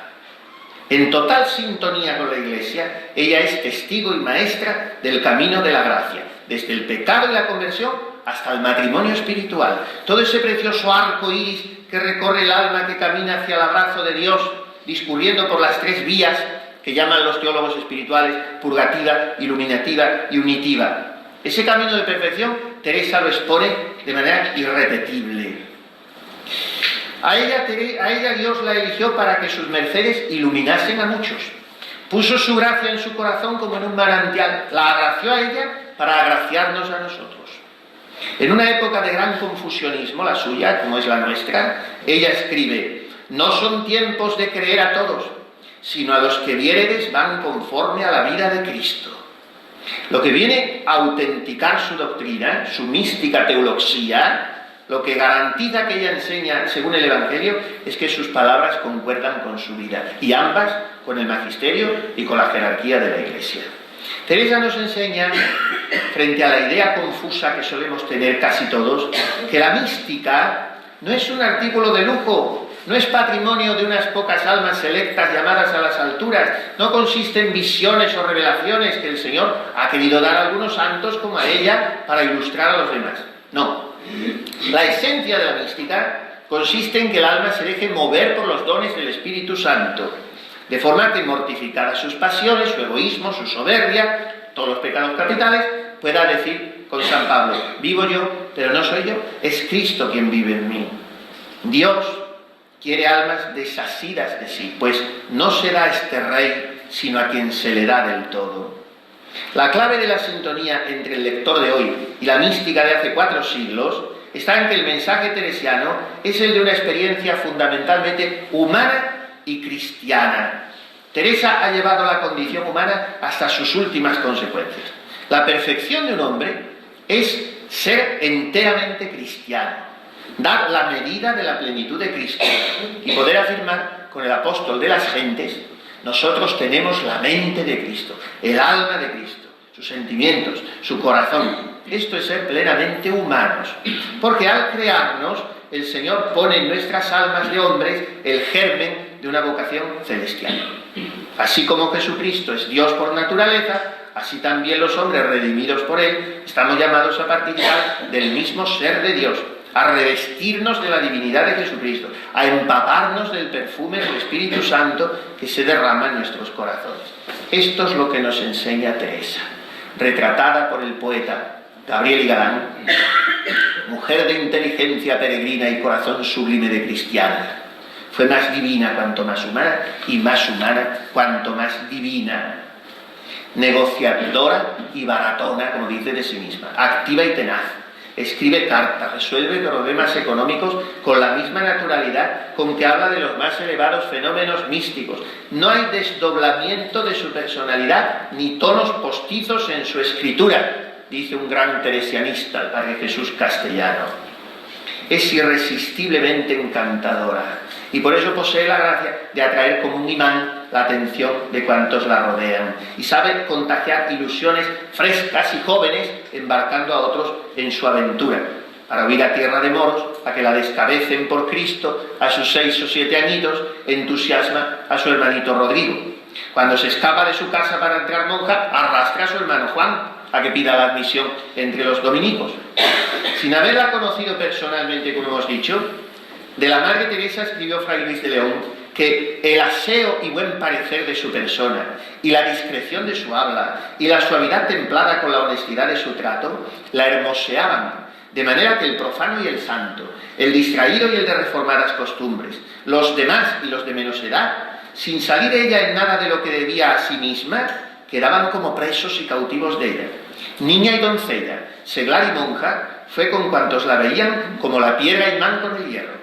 En total sintonía con la Iglesia, ella es testigo y maestra del camino de la gracia, desde el pecado y la conversión hasta el matrimonio espiritual. Todo ese precioso arco iris que recorre el alma, que camina hacia el abrazo de Dios, discurriendo por las tres vías que llaman los teólogos espirituales: purgativa, iluminativa y unitiva. Ese camino de perfección, Teresa lo expone de manera irrepetible. A ella Dios la eligió para que sus mercedes iluminasen a muchos. Puso su gracia en su corazón como en un manantial. La agració a ella para agraciarnos a nosotros. En una época de gran confusionismo, la suya, como es la nuestra, ella escribe: no son tiempos de creer a todos, sino a los que viéredes van conforme a la vida de Cristo. Lo que viene a autenticar su doctrina, su mística teoloxía, lo que garantiza que ella enseña según el Evangelio, es que sus palabras concuerdan con su vida, y ambas con el magisterio y con la jerarquía de la Iglesia. Teresa nos enseña, frente a la idea confusa que solemos tener casi todos, que la mística no es un artículo de lujo, no es patrimonio de unas pocas almas selectas llamadas a las alturas, no consiste en visiones o revelaciones que el Señor ha querido dar a algunos santos como a ella para ilustrar a los demás. No. La esencia de la mística consiste en que el alma se deje mover por los dones del Espíritu Santo, de forma que, mortificadas sus pasiones, su egoísmo, su soberbia, todos los pecados capitales, pueda decir con San Pablo: vivo yo, pero no soy yo, es Cristo quien vive en mí. Dios quiere almas desasidas de sí, pues no se da a este rey, sino a quien se le da del todo. La clave de la sintonía entre el lector de hoy y la mística de hace 4 siglos está en que el mensaje teresiano es el de una experiencia fundamentalmente humana y cristiana. Teresa ha llevado la condición humana hasta sus últimas consecuencias. La perfección de un hombre es ser enteramente cristiano. dar la medida de la plenitud de Cristo y poder afirmar con el apóstol de las gentes: nosotros tenemos la mente de Cristo, el alma de Cristo, sus sentimientos, su corazón. Esto es ser plenamente humanos, porque al crearnos, el Señor pone en nuestras almas de hombres el germen de una vocación celestial. Así como Jesucristo es Dios por naturaleza, así también los hombres redimidos por Él estamos llamados a participar del mismo ser de Dios, a revestirnos de la divinidad de Jesucristo, a empaparnos del perfume del Espíritu Santo que se derrama en nuestros corazones. Esto es lo que nos enseña Teresa, retratada por el poeta Gabriel y Galán, mujer de inteligencia peregrina y corazón sublime de cristiana. Fue más divina cuanto más humana, y más humana cuanto más divina. Negociadora y baratona, como dice de sí misma, activa y tenaz. Escribe cartas, resuelve problemas económicos con la misma naturalidad con que habla de los más elevados fenómenos místicos. No hay desdoblamiento de su personalidad ni tonos postizos en su escritura, dice un gran teresianista, el padre Jesús Castellano. Es irresistiblemente encantadora y por eso posee la gracia de atraer como un imán la atención de cuantos la rodean, y sabe contagiar ilusiones frescas y jóvenes, embarcando a otros en su aventura, para huir a tierra de moros, a que la descabecen por Cristo. A sus 6 o 7 añitos entusiasma a su hermanito Rodrigo. Cuando se escapa de su casa para entrar monja, arrastra a su hermano Juan a que pida la admisión entre los dominicos. Sin haberla conocido personalmente, como hemos dicho, de la Madre Teresa escribió Fray Luis de León que el aseo y buen parecer de su persona, y la discreción de su habla, y la suavidad templada con la honestidad de su trato, la hermoseaban, de manera que el profano y el santo, el distraído y el de reformadas costumbres, los demás y los de menos edad, sin salir ella en nada de lo que debía a sí misma, quedaban como presos y cautivos de ella. Niña y doncella, seglar y monja, fue con cuantos la veían como la piedra imán con el hierro.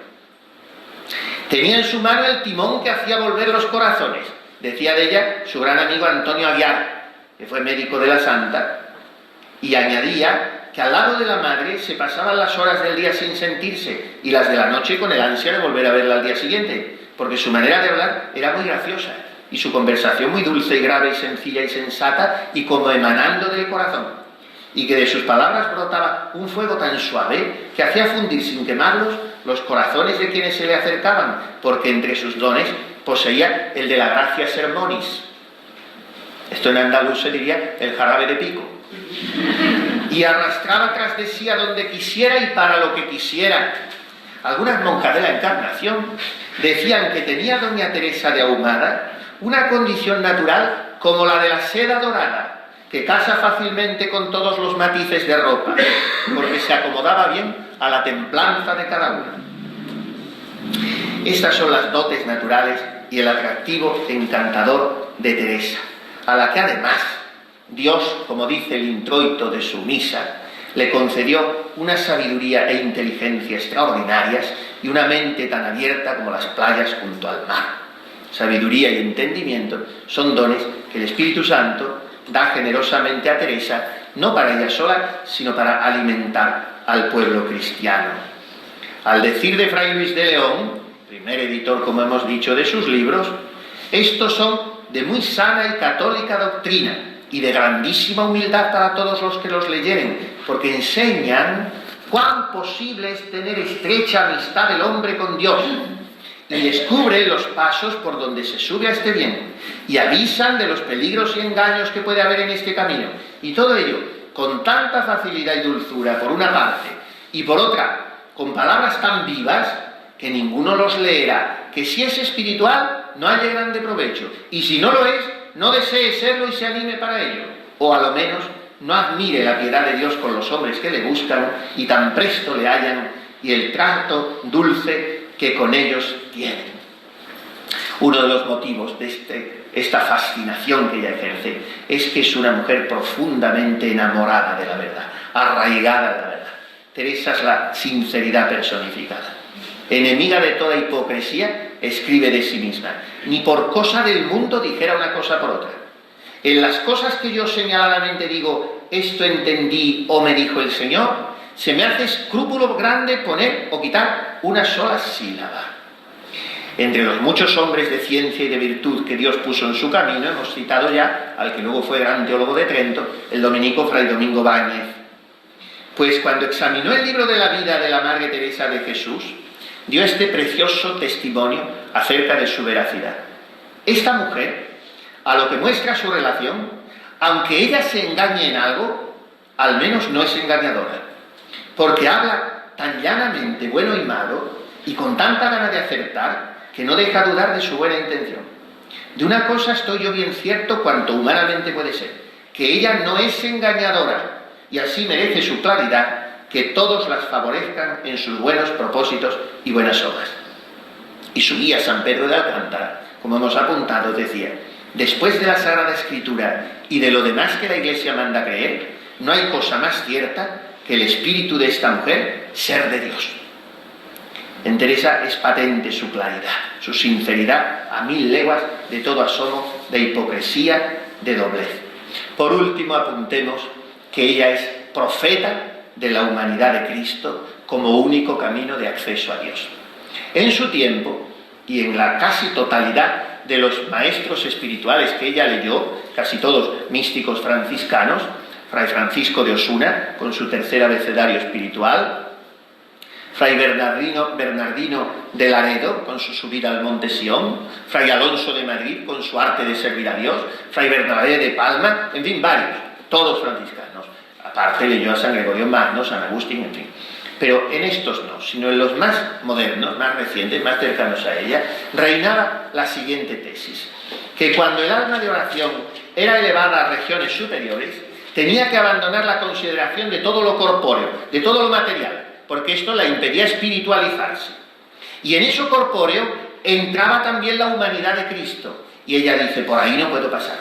Tenía en su mano el timón que hacía volver los corazones, decía de ella su gran amigo Antonio Aguiar, que fue médico de la santa, y añadía que al lado de la madre se pasaban las horas del día sin sentirse y las de la noche con el ansia de volver a verla al día siguiente, porque su manera de hablar era muy graciosa y su conversación muy dulce y grave y sencilla y sensata y como emanando del corazón, y que de sus palabras brotaba un fuego tan suave que hacía fundir sin quemarlos los corazones de quienes se le acercaban, porque entre sus dones poseía el de la gracia sermonis. Esto en andaluz se diría el jarabe de pico. Y arrastraba tras de sí a donde quisiera y para lo que quisiera. Algunas monjas de la Encarnación decían que tenía doña Teresa de Ahumada una condición natural como la de la seda dorada, que casa fácilmente con todos los matices de ropa, porque se acomodaba bien a la templanza de cada una. Estas son las dotes naturales y el atractivo encantador de Teresa, a la que además Dios, como dice el introito de su misa, le concedió una sabiduría e inteligencia extraordinarias y una mente tan abierta como las playas junto al mar. Sabiduría y entendimiento son dones que el Espíritu Santo da generosamente a Teresa, no para ella sola, sino para alimentar al pueblo cristiano. Al decir de Fray Luis de León, primer editor, como hemos dicho, de sus libros, estos son de muy sana y católica doctrina y de grandísima humildad para todos los que los leyeren, porque enseñan cuán posible es tener estrecha amistad del hombre con Dios, y descubren los pasos por donde se sube a este bien, y avisan de los peligros y engaños que puede haber en este camino, y todo ello con tanta facilidad y dulzura por una parte, y por otra con palabras tan vivas que ninguno los leerá, que si es espiritual no haya grande provecho, y si no lo es, no desee serlo y se anime para ello, o a lo menos no admire la piedad de Dios con los hombres que le buscan y tan presto le hallan, y el trato dulce que con ellos tienen. Uno de los motivos de esta fascinación que ella ejerce es que es una mujer profundamente enamorada de la verdad, arraigada de la verdad. Teresa es la sinceridad personificada. Enemiga de toda hipocresía, escribe de sí misma: ni por cosa del mundo dijera una cosa por otra. En las cosas que yo señaladamente digo, esto entendí o me dijo el Señor, se me hace escrúpulo grande poner o quitar una sola sílaba. Entre los muchos hombres de ciencia y de virtud que Dios puso en su camino, hemos citado ya al que luego fue gran teólogo de Trento, el dominico Fray Domingo Báñez. Pues cuando examinó el libro de la vida de la Madre Teresa de Jesús, dio este precioso testimonio acerca de su veracidad. Esta mujer, a lo que muestra su relación, aunque ella se engañe en algo, al menos no es engañadora, porque habla tan llanamente bueno y malo y con tanta gana de acertar que no deja dudar de su buena intención. De una cosa estoy yo bien cierto cuanto humanamente puede ser, que ella no es engañadora y así merece su claridad que todos las favorezcan en sus buenos propósitos y buenas obras. Y su guía San Pedro de Alcántara, como hemos apuntado, decía: después de la Sagrada Escritura y de lo demás que la Iglesia manda creer, no hay cosa más cierta que el espíritu de esta mujer ser de Dios. En Teresa es patente su claridad, su sinceridad a 1000 leguas de todo asomo de hipocresía, de doblez. Por último, apuntemos que ella es profeta de la humanidad de Cristo como único camino de acceso a Dios. En su tiempo, y en la casi totalidad de los maestros espirituales que ella leyó, casi todos místicos franciscanos, Fray Francisco de Osuna, con su tercer abecedario espiritual, Fray Bernardino de Laredo, con su subida al Monte Sión, Fray Alonso de Madrid, con su arte de servir a Dios, Fray Bernabé de Palma, en fin, varios, todos franciscanos. Aparte leyó a San Gregorio Magno, San Agustín, en fin. Pero en estos no, sino en los más modernos, más recientes, más cercanos a ella, reinaba la siguiente tesis: que cuando el alma de oración era elevada a regiones superiores, tenía que abandonar la consideración de todo lo corpóreo, de todo lo material, porque esto la impedía espiritualizarse. Y en eso corpóreo entraba también la humanidad de Cristo. Y ella dice: por ahí no puedo pasar,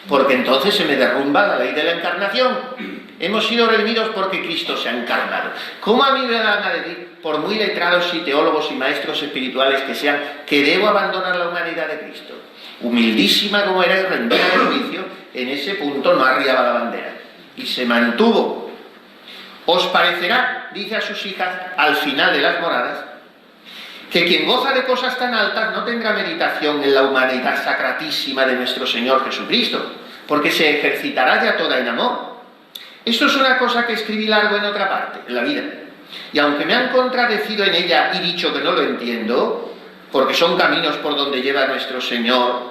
porque entonces se me derrumba la ley de la encarnación. Hemos sido redimidos porque Cristo se ha encarnado. ¿Cómo a mí me van a decir, por muy letrados y teólogos y maestros espirituales que sean, que debo abandonar la humanidad de Cristo? Humildísima como era y rendida de juicio, en ese punto no arriaba la bandera y se mantuvo. Os parecerá, dice a sus hijas al final de las moradas, que quien goza de cosas tan altas no tendrá meditación en la humanidad sacratísima de nuestro Señor Jesucristo, porque se ejercitará ya toda en amor. Esto es una cosa que escribí largo en otra parte, en la vida, y aunque me han contradecido en ella y dicho que no lo entiendo, porque son caminos por donde lleva nuestro Señor,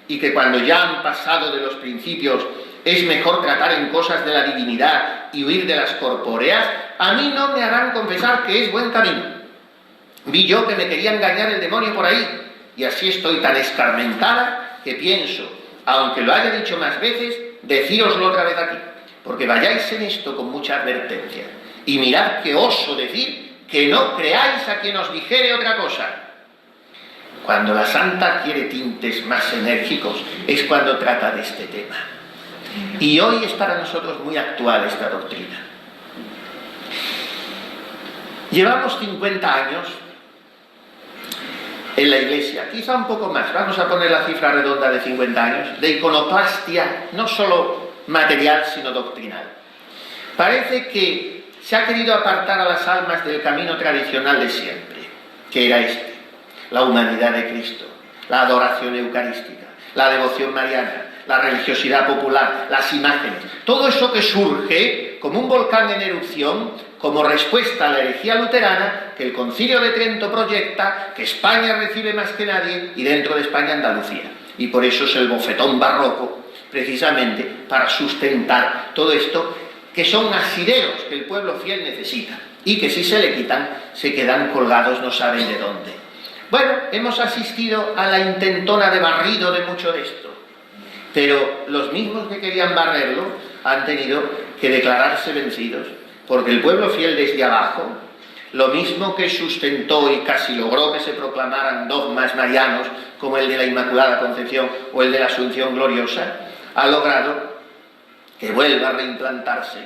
y que cuando ya han pasado de los principios es mejor tratar en cosas de la divinidad y huir de las corpóreas, a mí no me harán confesar que es buen camino. Vi yo que me quería engañar el demonio por ahí, y así estoy tan escarmentada que pienso, aunque lo haya dicho más veces, decíroslo otra vez aquí, porque vayáis en esto con mucha advertencia, y mirad que oso decir que no creáis a quien os dijere otra cosa. Cuando la santa quiere tintes más enérgicos es cuando trata de este tema. Y hoy es para nosotros muy actual esta doctrina. Llevamos 50 años en la Iglesia, quizá un poco más, vamos a poner la cifra redonda de 50 años, de iconoclastia, no solo material, sino doctrinal. Parece que se ha querido apartar a las almas del camino tradicional de siempre, que era este: la humanidad de Cristo, la adoración eucarística, la devoción mariana, la religiosidad popular, las imágenes, todo eso que surge como un volcán en erupción, como respuesta a la herejía luterana que el Concilio de Trento proyecta, que España recibe más que nadie y dentro de España Andalucía. Y por eso es el bofetón barroco, precisamente para sustentar todo esto, que son asideros que el pueblo fiel necesita y que si se le quitan se quedan colgados no saben de dónde. Bueno, hemos asistido a la intentona de barrido de mucho de esto, pero los mismos que querían barrerlo han tenido que declararse vencidos, porque el pueblo fiel desde abajo, lo mismo que sustentó y casi logró que se proclamaran dogmas marianos como el de la Inmaculada Concepción o el de la Asunción Gloriosa, ha logrado que vuelva a reimplantarse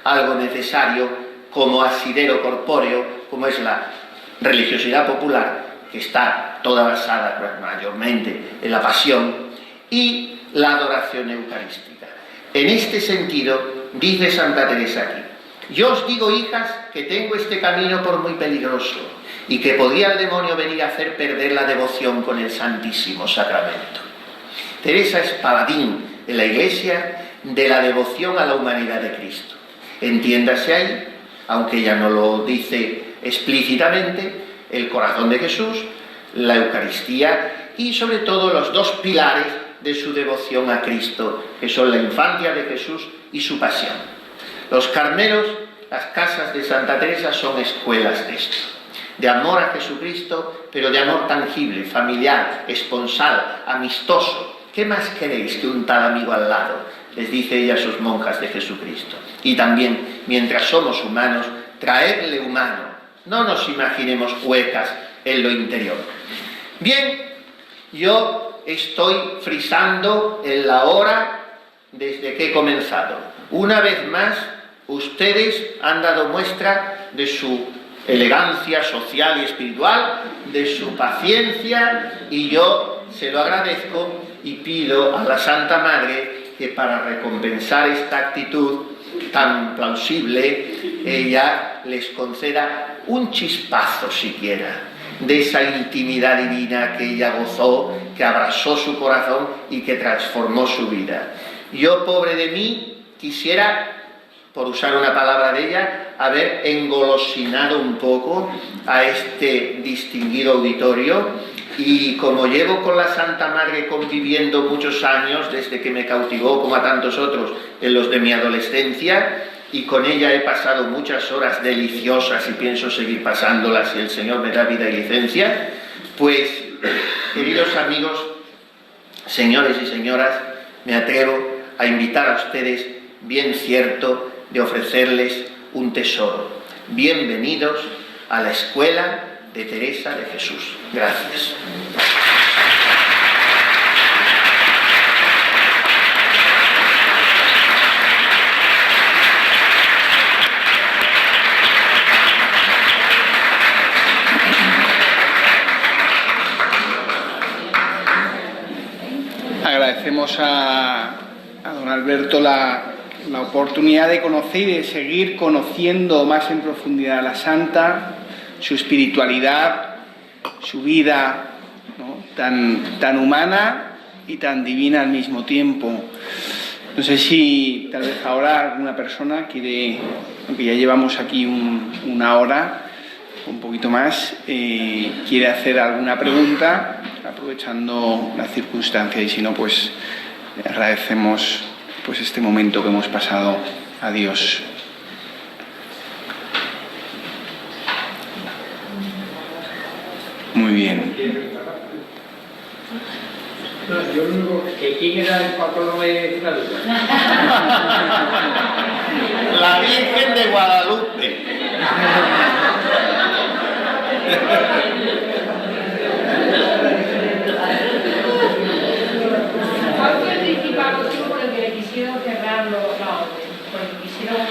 algo necesario como asidero corpóreo, como es la religiosidad popular, que está toda basada mayormente en la pasión, y la adoración eucarística. En este sentido, dice Santa Teresa aquí: Yo os digo, hijas, que tengo este camino por muy peligroso y que podría el demonio venir a hacer perder la devoción con el Santísimo Sacramento. Teresa es paladín en la Iglesia de la devoción a la humanidad de Cristo. Entiéndase ahí, aunque ella no lo dice explícitamente, el corazón de Jesús, la Eucaristía y sobre todo los dos pilares de su devoción a Cristo, que son la infancia de Jesús y su pasión. Los Carmelos, las casas de Santa Teresa, son escuelas de esto, de amor a Jesucristo, pero de amor tangible, familiar, esponsal, amistoso. ¿Qué más queréis que un tal amigo al lado?, les dice ella a sus monjas de Jesucristo. Y también, mientras somos humanos, traedle humano, no nos imaginemos huecas en lo interior. Bien, yo estoy frisando en la hora desde que he comenzado. Una vez más, ustedes han dado muestra de su elegancia social y espiritual, de su paciencia, y yo se lo agradezco y pido a la Santa Madre que para recompensar esta actitud tan plausible, ella les conceda un chispazo siquiera de esa intimidad divina que ella gozó, que abrasó su corazón y que transformó su vida. Yo, pobre de mí, quisiera, por usar una palabra de ella, haber engolosinado un poco a este distinguido auditorio, y como llevo con la Santa Madre conviviendo muchos años, desde que me cautivó, como a tantos otros, en los de mi adolescencia, y con ella he pasado muchas horas deliciosas y pienso seguir pasándolas si el Señor me da vida y licencia, pues, queridos amigos, señores y señoras, me atrevo a invitar a ustedes, bien cierto, de ofrecerles un tesoro. Bienvenidos a la escuela de Teresa de Jesús. Gracias. Agradecemos a don Alberto la oportunidad de conocer y de seguir conociendo más en profundidad a la Santa, su espiritualidad, su vida, ¿no?, tan humana y tan divina al mismo tiempo. No sé si tal vez ahora alguna persona quiere, aunque ya llevamos aquí una hora, un poquito más, quiere hacer alguna pregunta, aprovechando la circunstancia, y si no, pues agradecemos pues este momento que hemos pasado. Adiós. Muy bien. No, yo lo único que quién era el patrono de Extremadura. La Virgen de Guadalupe. ¿Cuál fue el principal motivo por el que le quisieron cerrar la orden? Porque quisieron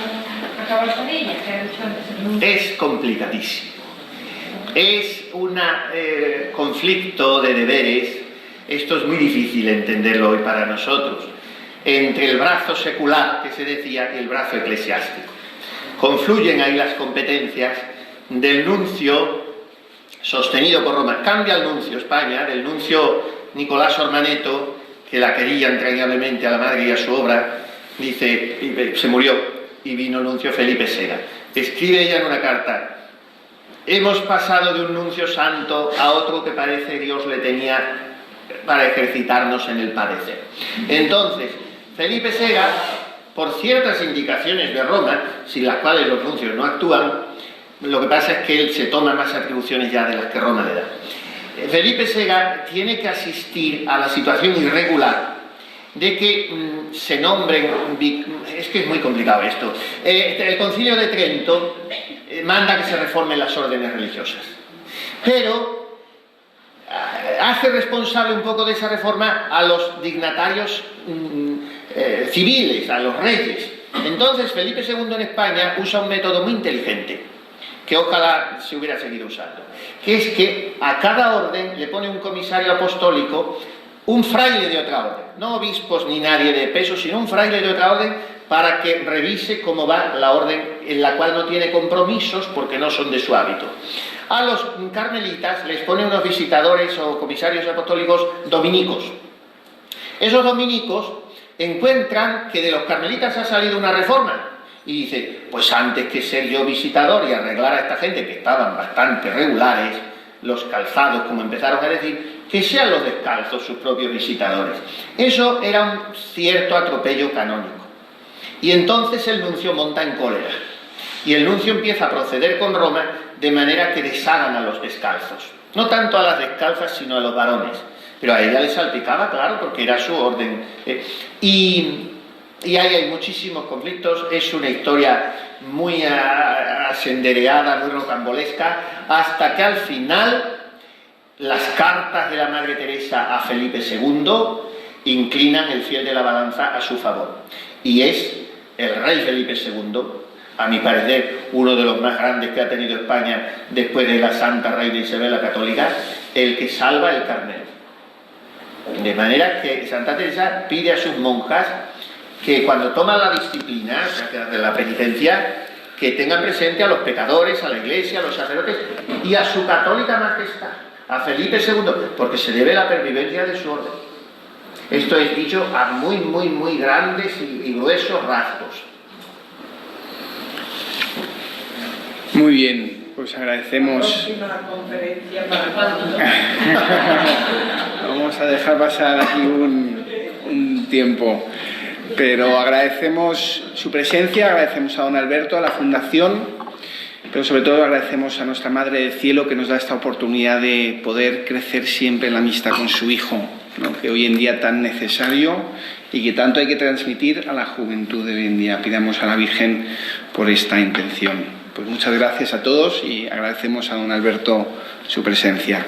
acabar con ella, que ha dicho antes. Es complicadísimo. Es un conflicto de deberes. Esto es muy difícil entenderlo hoy para nosotros, entre el brazo secular, que se decía, y el brazo eclesiástico. Confluyen ahí las competencias del nuncio sostenido por Roma. Cambia el nuncio España, del nuncio Nicolás Ormaneto, que la quería entrañablemente a la madre y a su obra, dice, se murió, y vino el nuncio Felipe Sega. Escribe ella en una carta: hemos pasado de un nuncio santo a otro que parece Dios le tenía para ejercitarnos en el padecer. Entonces, Felipe Sega, por ciertas indicaciones de Roma, sin las cuales los nuncios no actúan, lo que pasa es que él se toma más atribuciones ya de las que Roma le da. Felipe Sega tiene que asistir a la situación irregular de que se nombren, es que es muy complicado esto, el Concilio de Trento manda que se reformen las órdenes religiosas, pero hace responsable un poco de esa reforma a los dignatarios civiles, a los reyes. Entonces Felipe II en España usa un método muy inteligente, que ojalá se hubiera seguido usando, que es que a cada orden le pone un comisario apostólico, un fraile de otra orden, no obispos ni nadie de peso, sino un fraile de otra orden, para que revise cómo va la orden, en la cual no tiene compromisos porque no son de su hábito. A los carmelitas les pone unos visitadores o comisarios apostólicos dominicos. Esos dominicos encuentran que de los carmelitas ha salido una reforma y dice, pues antes que ser yo visitador y arreglar a esta gente que estaban bastante regulares, los calzados, como empezaron a decir, que sean los descalzos sus propios visitadores. Eso era un cierto atropello canónico. Y entonces el nuncio monta en cólera. Y el nuncio empieza a proceder con Roma de manera que deshagan a los descalzos. No tanto a las descalzas, sino a los varones. Pero a ella le salpicaba, claro, porque era su orden. Y ahí hay muchísimos conflictos. Es una historia muy asendereada, muy rocambolesca, hasta que al final las cartas de la Madre Teresa a Felipe II inclinan el fiel de la balanza a su favor. Y es el rey Felipe II, a mi parecer, uno de los más grandes que ha tenido España después de la Santa Reina Isabel la Católica, el que salva el Carmelo. De manera que Santa Teresa pide a sus monjas que cuando toman la disciplina, o sea, de la penitencia, que tengan presente a los pecadores, a la Iglesia, a los sacerdotes y a su católica majestad, a Felipe II, porque se debe la pervivencia de su orden. Esto es dicho a muy grandes y gruesos rasgos. Muy bien, pues agradecemos. Vamos a dejar pasar aquí un tiempo, pero agradecemos su presencia, agradecemos a don Alberto, a la Fundación, pero sobre todo agradecemos a nuestra Madre del Cielo que nos da esta oportunidad de poder crecer siempre en la amistad con su Hijo, ¿no? Que hoy en día tan necesario y que tanto hay que transmitir a la juventud de hoy en día. Pidamos a la Virgen por esta intención. Pues muchas gracias a todos y agradecemos a don Alberto su presencia.